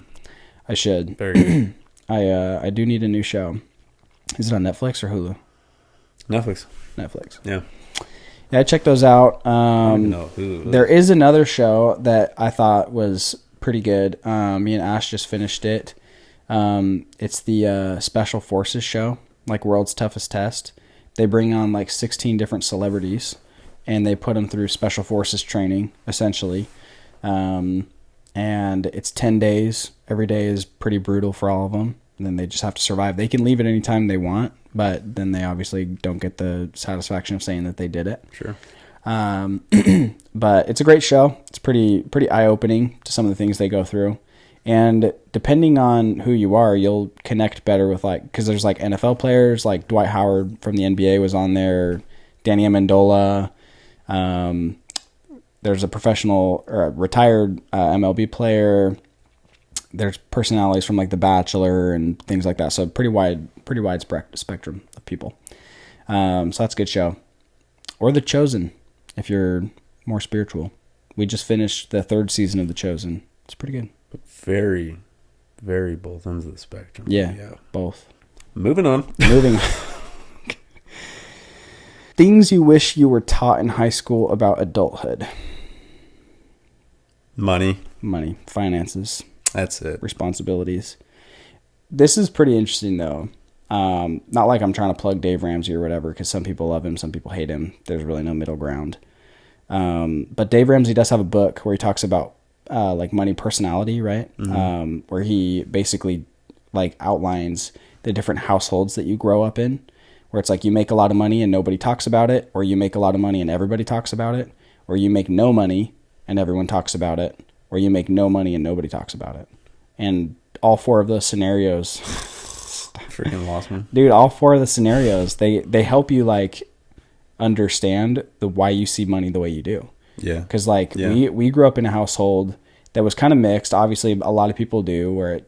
A: I should.
B: Very good.
A: I do need a new show. Is it on Netflix or Hulu? Netflix.
B: Yeah.
A: Yeah, I checked those out.
B: I don't even know Hulu.
A: There is another show that I thought was pretty good. Me and Ash just finished it. It's the Special Forces show, like World's Toughest Test. They bring on like 16 different celebrities, and they put them through Special Forces training, essentially. And it's 10 days. Every day is pretty brutal for all of them. And then they just have to survive. They can leave at any time they want, but then they obviously don't get the satisfaction of saying that they did it.
B: Sure.
A: But it's a great show. It's pretty eye-opening to some of the things they go through. And depending on who you are, you'll connect better with, like, because there's like NFL players, like Dwight Howard from the NBA was on there, Danny Amendola. There's a professional or a retired MLB player. There's personalities from like The Bachelor and things like that. So pretty wide spectrum of people. So that's a good show. Or The Chosen, if you're more spiritual. We just finished the 3rd season of The Chosen. It's pretty good.
B: Very, very both ends of the spectrum.
A: Yeah. Both.
B: Moving on.
A: Things you wish you were taught in high school about adulthood.
B: Money.
A: Finances.
B: That's it.
A: Responsibilities. This is pretty interesting, though. Not like I'm trying to plug Dave Ramsey or whatever, because some people love him, some people hate him. There's really no middle ground. But Dave Ramsey does have a book where he talks about like money personality, right?
B: Mm-hmm.
A: Where he basically like outlines the different households that you grow up in, where it's like you make a lot of money and nobody talks about it, or you make a lot of money and everybody talks about it, or you make no money and everyone talks about it, or you make no money and nobody talks about it. And all 4 of those scenarios
B: freaking lost me.
A: Dude, all 4 of the scenarios, they help you like understand why you see money the way you do.
B: Yeah.
A: Because like we grew up in a household that was kind of mixed. Obviously, a lot of people do, where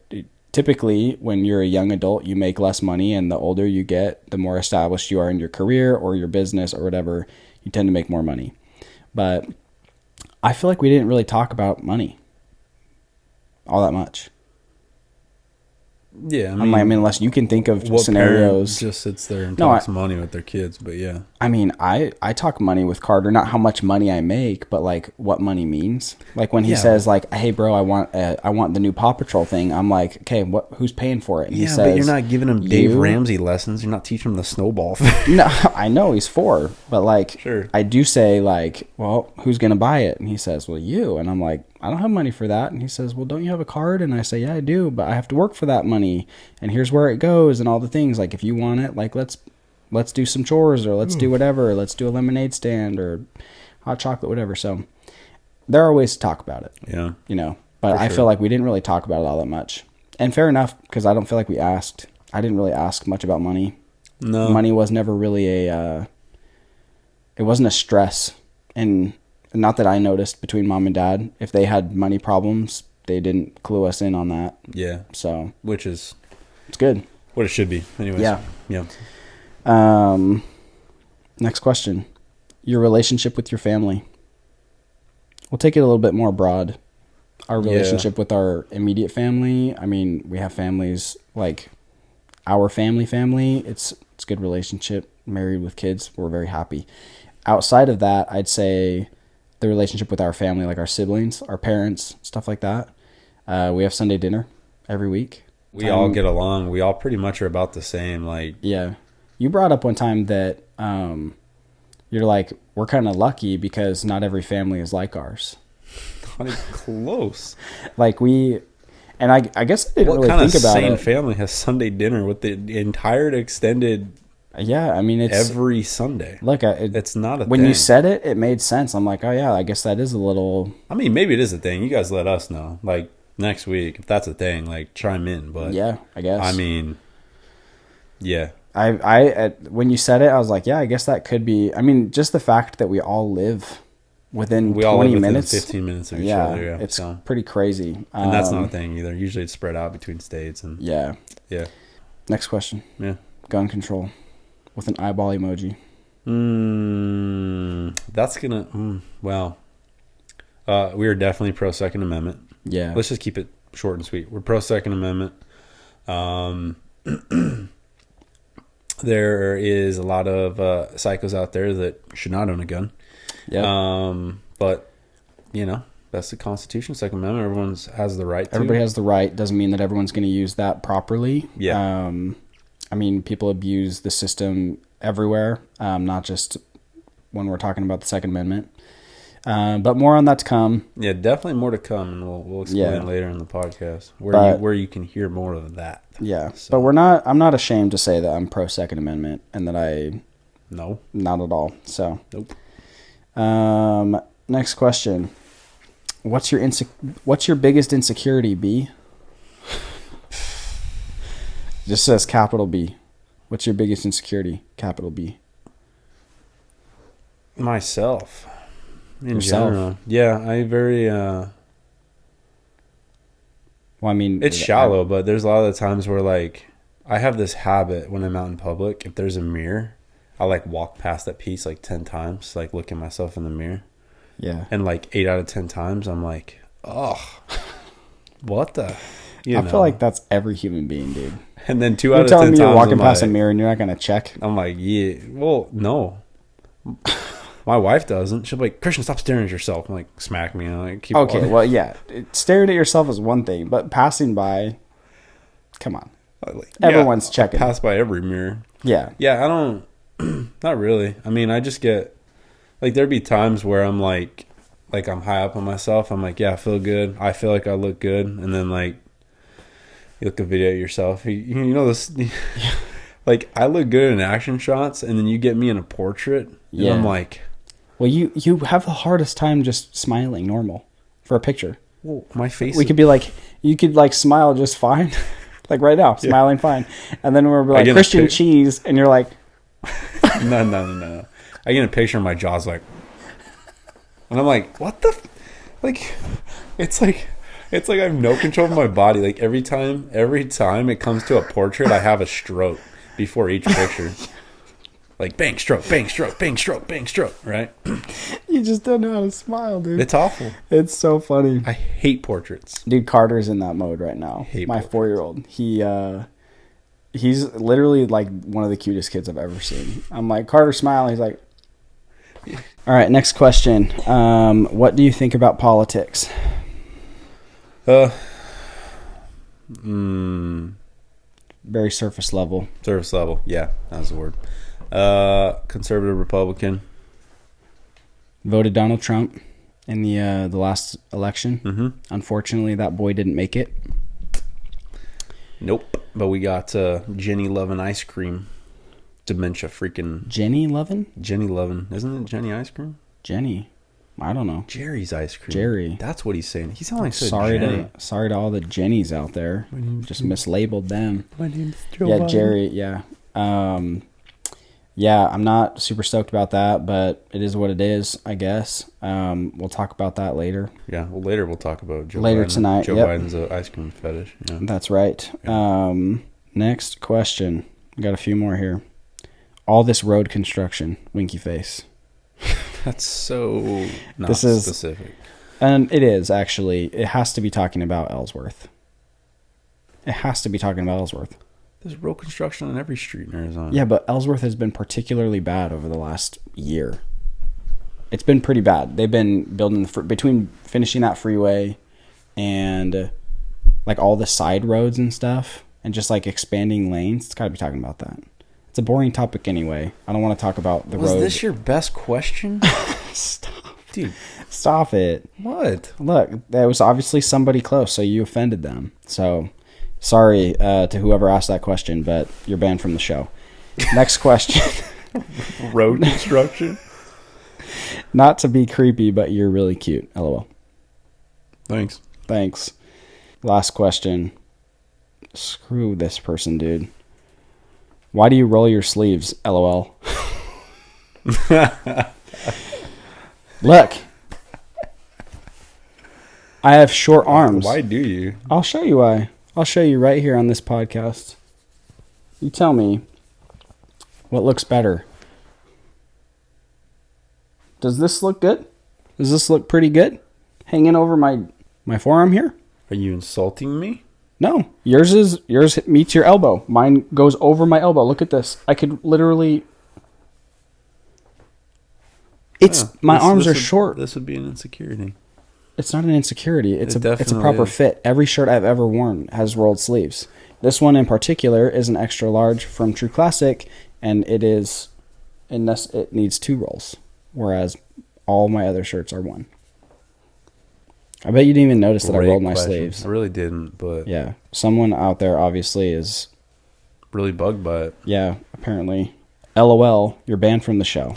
A: typically when you're a young adult, you make less money, and the older you get, the more established you are in your career or your business or whatever, you tend to make more money. But I feel like we didn't really talk about money all that much.
B: Yeah,
A: I mean, unless you can think of
B: what
A: scenarios.
B: Just sits there and talks money with their kids, but yeah.
A: I mean, I talk money with Carter, not how much money I make, but like what money means. Like when he says like, "Hey, bro, I want the new Paw Patrol thing." I'm like, "Okay, who's paying for it?" And he says,
B: but you're not giving him Dave Ramsey lessons. You're not teaching him the snowball thing.
A: No, I know he's 4, but like,
B: sure.
A: I do say like, "Well, who's gonna buy it?" And he says, "Well, you." And I'm like, "I don't have money for that." And he says, "Well, don't you have a card?" And I say, "Yeah, I do, but I have to work for that money. And here's where it goes and all the things. Like, if you want it, like let's do some chores or let's do whatever. Let's do a lemonade stand or hot chocolate, whatever." So there are ways to talk about it.
B: Yeah.
A: You know, but I feel like we didn't really talk about it all that much. And fair enough, because I don't feel like we asked. I didn't really ask much about money.
B: No.
A: Money was never really it wasn't a stress. And not that I noticed between mom and dad. If they had money problems, they didn't clue us in on that.
B: Yeah.
A: So.
B: Which is.
A: It's good.
B: What it should be. Anyways.
A: Yeah.
B: Yeah.
A: Next question. Your relationship with your family. We'll take it a little bit more broad. Our relationship with our immediate family. I mean, we have families like our family. It's a good relationship. Married with kids. We're very happy. Outside of that, I'd say the relationship with our family, like our siblings, our parents, stuff like that. We have Sunday dinner every week.
B: We all get along. We all pretty much are about the same. Like,
A: yeah. You brought up one time that you're like, we're kind of lucky because not every family is like ours.
B: Not even close.
A: Like and I guess I didn't really think about it. What kind of
B: sane family has Sunday dinner with the entire extended?
A: Yeah, I mean, it's
B: every Sunday.
A: Look,
B: it's not a
A: when
B: thing.
A: you said it, it made sense. I'm like, oh yeah, I guess that is a little.
B: I mean, maybe it is a thing. You guys let us know. Like next week, if that's a thing, like chime in. But
A: yeah, I guess.
B: I mean, yeah.
A: When you said it, I was like, yeah, I guess that could be. I mean, just the fact that we all live within 20 minutes,
B: 15 minutes of each other. Yeah,
A: it's pretty crazy.
B: And that's not a thing either. Usually, it's spread out between states and
A: yeah. Next question.
B: Yeah.
A: Gun control with an eyeball emoji.
B: That's gonna. Well, we are definitely pro Second Amendment.
A: Yeah.
B: Let's just keep it short and sweet. We're pro Second Amendment. There is a lot of psychos out there that should not own a gun.
A: Yeah.
B: But that's the Constitution, Second Amendment. Everyone has the right to.
A: Everybody has the right. Doesn't mean that everyone's going to use that properly.
B: Yeah.
A: I mean, people abuse the system everywhere, not just when we're talking about the Second Amendment. But more on that to come.
B: Yeah, definitely more to come, and we'll explain later in the podcast where you can hear more of that.
A: Yeah, so. But I'm not ashamed to say that I'm pro Second Amendment and that
B: No.
A: Not at all. So.
B: Nope.
A: Next question. What's your biggest insecurity, B? Just says capital B. What's your biggest insecurity, capital B?
B: Myself. In general. Yeah, I very well, I mean, it's shallow, but there's a lot of the times where like I have this habit when I'm out in public, if there's a mirror, I like walk past that piece like 10 times, like look at myself in the mirror.
A: Yeah.
B: And like 8 out of 10 times I'm like, oh, what the?
A: I feel like that's every human being, dude.
B: And then 2 out of 10 times
A: you're telling me you're walking past a mirror and you're not going to check?
B: I'm like, yeah. Well, no. My wife doesn't. She'll be like, Christian, stop staring at yourself. I'm like, smack me. And like, keep walking.
A: Well, yeah. Staring at yourself is one thing, but passing by, come on. Everyone's checking.
B: I pass by every mirror.
A: Yeah.
B: Yeah, I don't, not really. I mean, I just get, like, there'd be times where I'm like I'm high up on myself. I'm like, yeah, I feel good. I feel like I look good. And then, like, you look a video at yourself. You know this, like, I look good in action shots, and then you get me in a portrait, and I'm like,
A: well, you have the hardest time just smiling normal for a picture.
B: Well, my face.
A: We could be like, you could like smile just fine, like right now, smiling fine, and then we're like Christian cheese, and you're like,
B: no. I get a picture of my jaws like, and I'm like, what the, like, it's like I have no control of my body. Like every time it comes to a portrait, I have a stroke before each picture. Like bang, stroke, bang, stroke, bang, stroke, bang, stroke, right?
A: You just don't know how to smile, dude.
B: It's awful.
A: It's so funny.
B: I hate portraits.
A: Dude, Carter's in that mode right now. My 4-year-old. He's literally like one of the cutest kids I've ever seen. I'm like, Carter, smile. He's like, all right, next question. What do you think about politics? Very surface level.
B: Surface level. Yeah, that was the word. Conservative Republican.
A: Voted Donald Trump in the last election.
B: Mm-hmm.
A: Unfortunately, that boy didn't make it.
B: Nope. But we got Jenny Lovin ice cream. Dementia freaking.
A: Jenny Lovin?
B: Jenny Lovin. Isn't it Jenny ice cream?
A: Jenny. I don't know.
B: Jerry's ice cream.
A: Jerry.
B: That's what he's saying. He's only said
A: sorry
B: Jenny.
A: Sorry to all the Jennies out there. Just mislabeled them.
B: My name's Joe
A: Yeah,
B: Biden.
A: Jerry. Yeah. Yeah, I'm not super stoked about that, but it is what it is, I guess. We'll talk about that later.
B: Yeah, well, later we'll talk about Joe
A: Later
B: Biden.
A: tonight,
B: Joe
A: yep.
B: Biden's ice cream fetish. Yeah.
A: That's right. Next question. We got a few more here. All this road construction, winky face.
B: That's so not
A: This is-
B: specific.
A: And it is, actually. It has to be talking about Ellsworth. It has to be talking about Ellsworth.
B: There's road construction on every street in Arizona.
A: Yeah, but Ellsworth has been particularly bad over the last year. It's been pretty bad. They've been building between finishing that freeway and like all the side roads and stuff and just like expanding lanes. It's got to be talking about that. It's a boring topic anyway. I don't want to talk about the road.
B: Was this your best question?
A: Stop.
B: Dude,
A: Stop it.
B: what?
A: Look, there was obviously somebody close, so you offended them. So, sorry to whoever asked that question, but you're banned from the show. Next question.
B: Road construction?
A: Not to be creepy, but you're really cute. LOL.
B: Thanks.
A: Thanks. Last question. Screw this person, dude. Why do you roll your sleeves? LOL. Look. I have short arms.
B: Why do you?
A: I'll show you why. I'll show you right here on this podcast. You tell me what looks better. Does this look good? Does this look pretty good? Hanging over my forearm here?
B: Are you insulting me?
A: No. Yours meets your elbow. Mine goes over my elbow. Look at this. I could literally my arms are short.
B: This would be an insecurity.
A: It's not an insecurity. It's a
B: definitely
A: proper
B: is.
A: fit. Every shirt I've ever worn has rolled sleeves. This one in particular is an extra large from True Classic, and it needs 2 rolls, whereas all my other shirts are 1. I bet you didn't even notice that I
B: Great
A: rolled my
B: question.
A: sleeves.
B: I really didn't, but
A: Yeah, someone out there obviously is.
B: really bugged by it.
A: Yeah, apparently. LOL, you're banned from the show.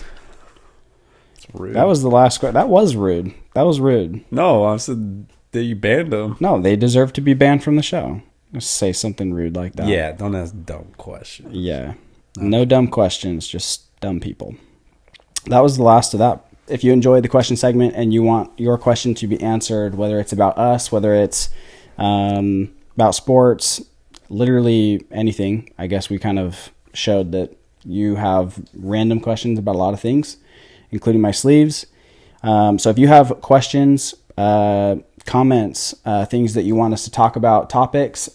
B: It's rude.
A: That was the last question. That was rude. That was rude.
B: No, I said that you banned them.
A: No, they deserve to be banned from the show. Just say something rude like that.
B: Yeah, don't ask dumb questions.
A: Yeah. No dumb questions, just dumb people. That was the last of that. If you enjoyed the question segment and you want your question to be answered, whether it's about us, whether it's about sports, literally anything, I guess we kind of showed that you have random questions about a lot of things, including my sleeves. So if you have questions, comments, things that you want us to talk about, topics,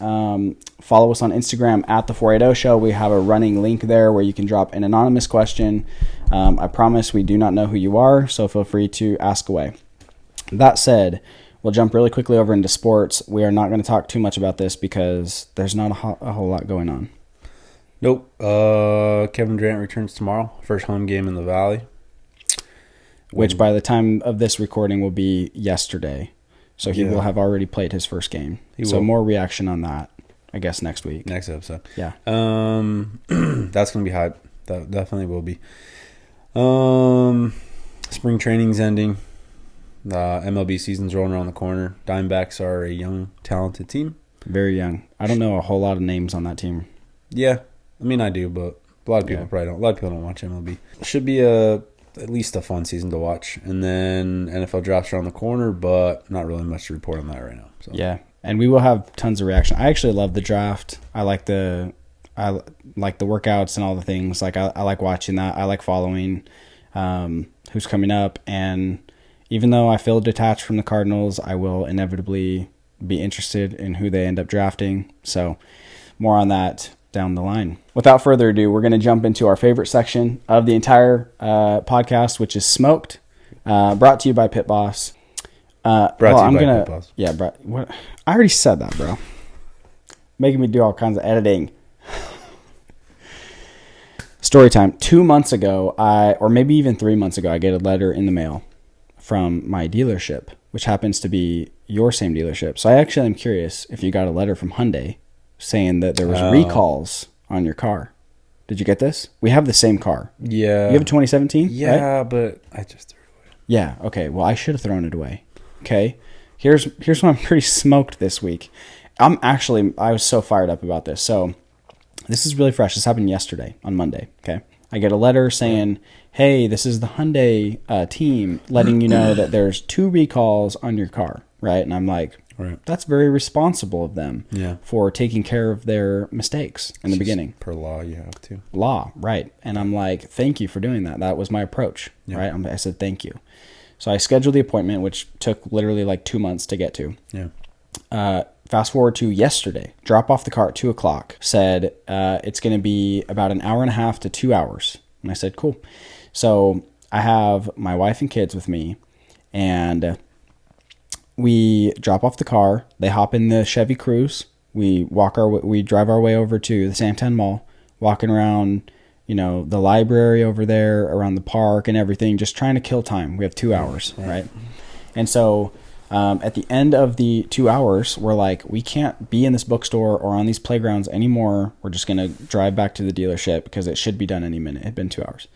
A: follow us on Instagram at the 480 Show. We have a running link there where you can drop an anonymous question. I promise we do not know who you are, so feel free to ask away. That said, we'll jump really quickly over into sports. We are not going to talk too much about this because there's not a whole lot going on.
B: Nope. Kevin Durant returns tomorrow. First home game in the Valley.
A: Which by the time of this recording will be yesterday. So he
B: Yeah.
A: will have already played his first game.
B: He
A: So
B: will.
A: more reaction on that, I guess, next week.
B: Next episode.
A: Yeah.
B: That's gonna be hype. That definitely will be. Spring training's ending. The MLB season's rolling around the corner. Diamondbacks are a young, talented team.
A: Very young. I don't know a whole lot of names on that team.
B: Yeah, I mean I do, but a lot of people
A: Yeah.
B: probably don't. A lot of people don't watch MLB. Should be at least a fun season to watch. And then NFL drafts around the corner, but not really much to report on that right now. So
A: Yeah. And we will have tons of reaction. I actually love the draft. I like the I like the workouts and all the things. Like I like watching that. I like following who's coming up. And even though I feel detached from the Cardinals, I will inevitably be interested in who they end up drafting. So more on that down the line. Without further ado, we're going to jump into our favorite section of the entire podcast, which is Smoked, brought to you by Pit Boss.
B: Brought to you by Pit Boss.
A: Yeah, what? I already said that, bro. Making me do all kinds of editing. Story time. 2 months ago, or maybe even 3 months ago, I get a letter in the mail from my dealership, which happens to be your same dealership. So I actually am curious if you got a letter from Hyundai saying that there was recalls on your car. Did you get this? We have the same car.
B: Yeah.
A: You have a 2017?
B: Yeah,
A: right?
B: but I just threw it away.
A: Yeah, okay. Well, I should have thrown it away. Okay. Here's why I'm pretty smoked this week. I was so fired up about this. So this is really fresh. This happened yesterday on Monday. Okay. I get a letter saying, hey, this is the Hyundai team letting you know that there's 2 recalls on your car. Right. And I'm like,
B: right.
A: That's very responsible of them for taking care of their mistakes in the beginning.
B: Per law, you have to.
A: Law. Right. And I'm like, thank you for doing that. That was my approach. Yeah. Right. I said, thank you. So I scheduled the appointment, which took literally like 2 months to get to.
B: Yeah.
A: Fast forward to yesterday. Drop off the car at 2:00. Said it's going to be about an hour and a half to 2 hours. And I said, cool. So I have my wife and kids with me, and we drop off the car. They hop in the Chevy Cruze. We drive our way over to the Santan Mall, walking around, the library over there, around the park and everything, just trying to kill time. We have 2 hours, right? And so at the end of the 2 hours, we're like, we can't be in this bookstore or on these playgrounds anymore. We're just going to drive back to the dealership because it should be done any minute. It had been 2 hours.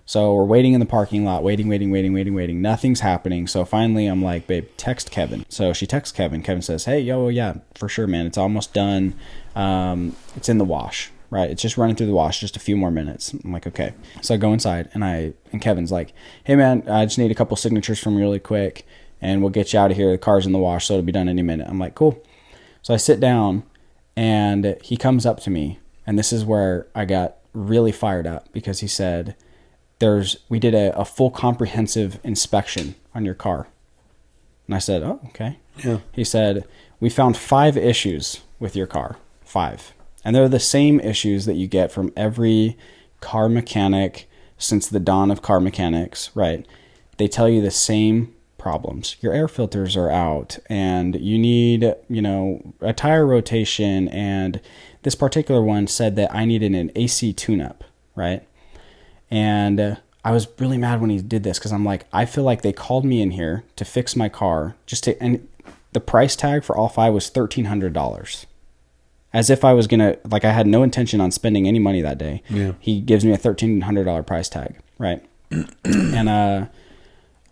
A: So we're waiting in the parking lot, waiting. Nothing's happening. So finally I'm like, babe, text Kevin. So she texts Kevin. Kevin says, hey, yeah, for sure, man. It's almost done. It's in the wash, right? It's just running through the wash, just a few more minutes. I'm like, okay. So I go inside and Kevin's like, hey man, I just need a couple signatures from you really quick and we'll get you out of here. The car's in the wash, so it'll be done any minute. I'm like, cool. So I sit down and he comes up to me, and this is where I got really fired up because he said, we did a full comprehensive inspection on your car. And I said, oh, okay.
B: Yeah.
A: He said, we found 5 issues with your car. 5. And they're the same issues that you get from every car mechanic since the dawn of car mechanics, right? They tell you the same problems. Your air filters are out and you need, a tire rotation. And this particular one said that I needed an AC tune-up, right? And I was really mad when he did this because I'm like, I feel like they called me in here to fix my car and the price tag for all 5 was $1,300. As if I was going to, I had no intention on spending any money that day.
B: Yeah.
A: He gives me a $1,300 price tag, right? And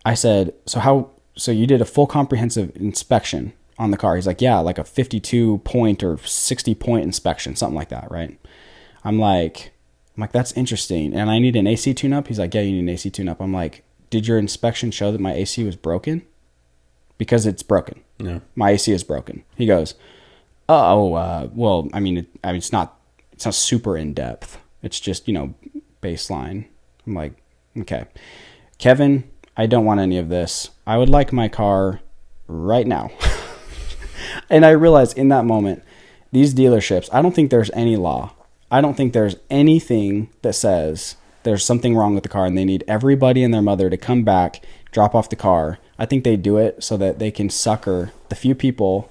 A: I said, so you did a full comprehensive inspection on the car? He's like, yeah, like a 52 point or 60 point inspection, something like that, right? I'm like, that's interesting. And I need an AC tune-up? He's like, yeah, you need an AC tune-up. I'm like, did your inspection show that my AC was broken? Because it's broken.
B: Yeah.
A: My AC is broken. He goes, well, it's not super in depth. It's just, baseline. I'm like, okay. Kevin, I don't want any of this. I would like my car right now. And I realized in that moment, these dealerships, I don't think there's any law. I don't think there's anything that says there's something wrong with the car and they need everybody and their mother to come back, drop off the car. I think they do it so that they can sucker the few people.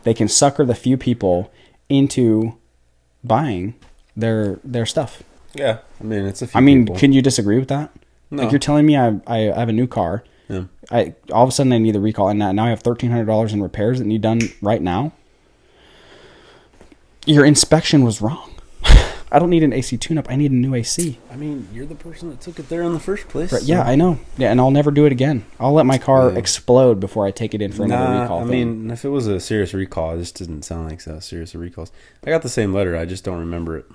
A: They can sucker the few people into buying their stuff.
B: Yeah, it's a few people.
A: Can you disagree with that?
B: No.
A: You're telling me I have a new car.
B: Yeah.
A: All of a sudden I need the recall, and now I have $1,300 in repairs that need done right now. Your inspection was wrong. I don't need an AC tune-up. I need a new AC.
B: You're the person that took it there in the first place.
A: Right, so. Yeah, I know. Yeah, and I'll never do it again. I'll let my car explode before I take it in for another recall.
B: If it was a serious recall, it just didn't sound like so serious recalls. I got the same letter. I just don't remember it.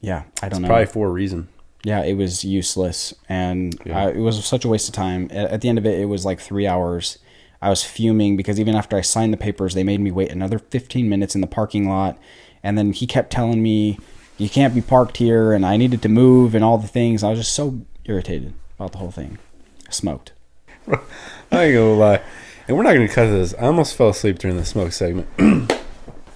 A: Yeah, I don't know.
B: Probably for a reason.
A: Yeah, it was useless, and it was such a waste of time. At the end of it, it was like 3 hours. I was fuming because even after I signed the papers, they made me wait another 15 minutes in the parking lot, and then he kept telling me you can't be parked here, and I needed to move and all the things. I was just so irritated about the whole thing. I smoked.
B: I ain't gonna lie. And we're not gonna cut this. I almost fell asleep during the smoke segment.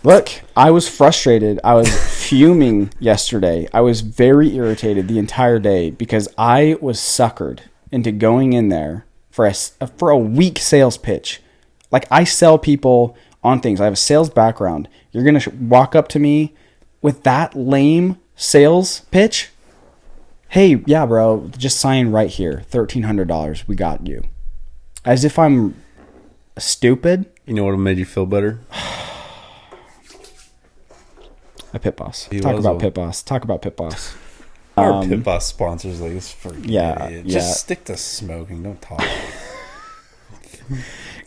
A: Look, I was frustrated. I was fuming yesterday. I was very irritated the entire day because I was suckered into going in there for a weak sales pitch. Like, I sell people on things. I have a sales background. You're going to walk up to me with that lame sales pitch? Hey, yeah, bro, just sign right here. $1,300. We got you. As if I'm stupid.
B: You know what made you feel better?
A: A Pit Boss. Talk about Pit Boss.
B: Our Pit Boss sponsors like this freaking idiot.
A: Yeah.
B: Just stick to smoking. Don't talk.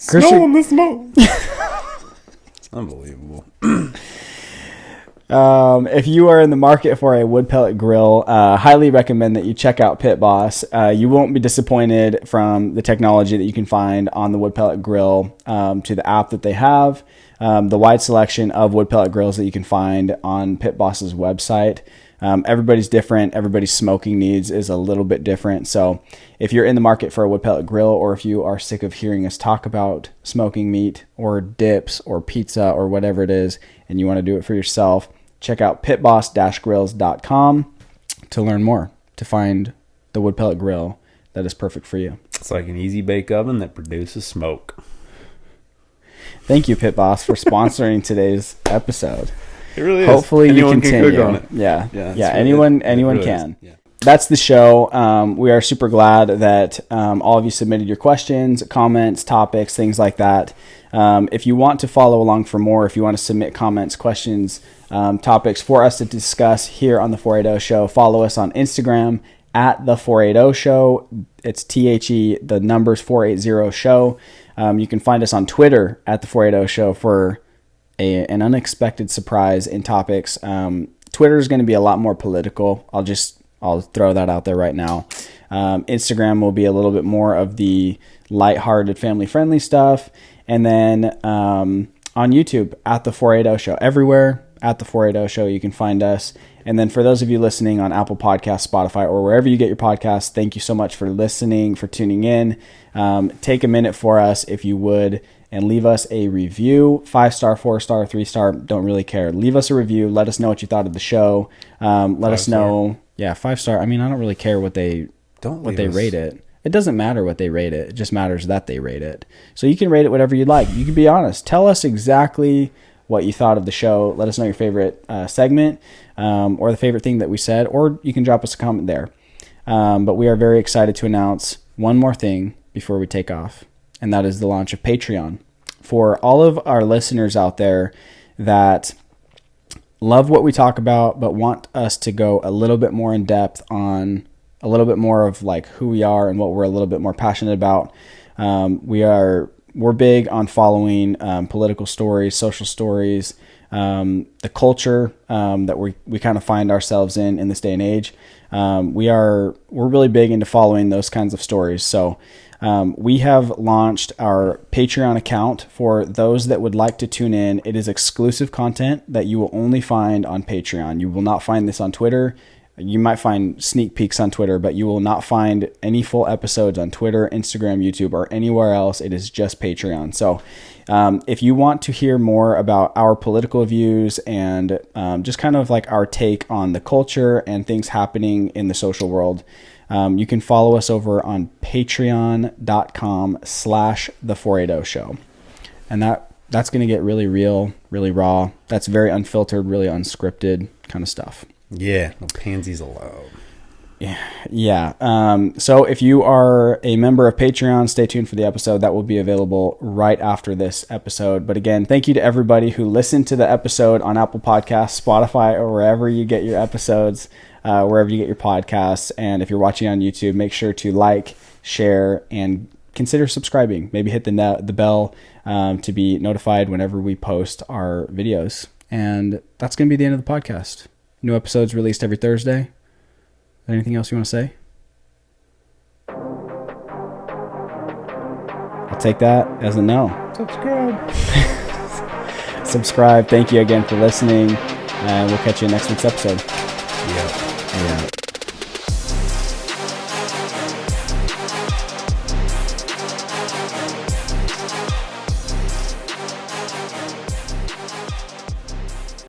A: Christian,
B: Smell the smoke. It's unbelievable.
A: If you are in the market for a wood pellet grill, highly recommend that you check out Pit Boss. You won't be disappointed from the technology that you can find on the wood pellet grill, to the app that they have, the wide selection of wood pellet grills that you can find on Pit Boss's website. Everybody's different. Everybody's smoking needs is a little bit different. So if you're in the market for a wood pellet grill, or if you are sick of hearing us talk about smoking meat or dips or pizza or whatever it is, and you want to do it for yourself, check out pitboss-grills.com to learn more, to find the wood pellet grill that is perfect for you.
B: It's like an easy bake oven that produces smoke.
A: Thank you, Pit Boss, for sponsoring today's episode.
B: It really is.
A: Hopefully
B: anyone
A: you continue.
B: Can cook on it.
A: Yeah.
B: Really
A: anyone
B: really
A: can.
B: Yeah.
A: That's the show. We are super glad that all of you submitted your questions, comments, topics, things like that. If you want to follow along for more, if you want to submit comments, questions, topics for us to discuss here on the 480 Show, follow us on Instagram at the 480 Show. It's THE, the numbers 480 Show. You can find us on Twitter at the 480 Show for an unexpected surprise in topics. Twitter is going to be a lot more political. I'll throw that out there right now. Instagram will be a little bit more of the lighthearted, family-friendly stuff. And then on YouTube, at the 480 Show. Everywhere at the 480 Show, you can find us. And then for those of you listening on Apple Podcasts, Spotify, or wherever you get your podcasts, thank you so much for listening, for tuning in. Take a minute for us, if you would, and leave us a review. 5-star, 4-star, 3-star, don't really care. Leave us a review. Let us know what you thought of the show. Let us know. Yeah, 5-star. I mean, I don't really care what they rate it. It doesn't matter what they rate it. It just matters that they rate it. So you can rate it whatever you'd like. You can be honest. Tell us exactly what you thought of the show. Let us know your favorite segment, or the favorite thing that we said, or you can drop us a comment there. But we are very excited to announce one more thing before we take off, and that is the launch of Patreon. For all of our listeners out there that love what we talk about, but want us to go a little bit more in depth on a little bit more of like who we are and what we're a little bit more passionate about. We're big on following political stories, social stories, the culture that we kind of find ourselves in this day and age. We're really big into following those kinds of stories. So we have launched our Patreon account for those that would like to tune in. It is exclusive content that you will only find on Patreon. You will not find this on Twitter. You might find sneak peeks on Twitter, but you will not find any full episodes on Twitter, Instagram, YouTube, or anywhere else. It is just Patreon. So if you want to hear more about our political views and just kind of like our take on the culture and things happening in the social world, you can follow us over on patreon.com/the480 show. And that's going to get really real, really raw. That's very unfiltered, really unscripted kind of stuff.
B: Yeah, no pansies allowed.
A: Yeah. So if you are a member of Patreon, stay tuned for the episode. That will be available right after this episode. But again, thank you to everybody who listened to the episode on Apple Podcasts, Spotify, or wherever you get your episodes, wherever you get your podcasts. And if you're watching on YouTube, make sure to like, share, and consider subscribing. Maybe hit the bell to be notified whenever we post our videos. And that's going to be the end of the podcast. New episodes released every Thursday. Anything else you want to say? I'll take that as a no.
B: Subscribe.
A: Subscribe. Thank you again for listening. And we'll catch you in next week's episode.
B: Yeah.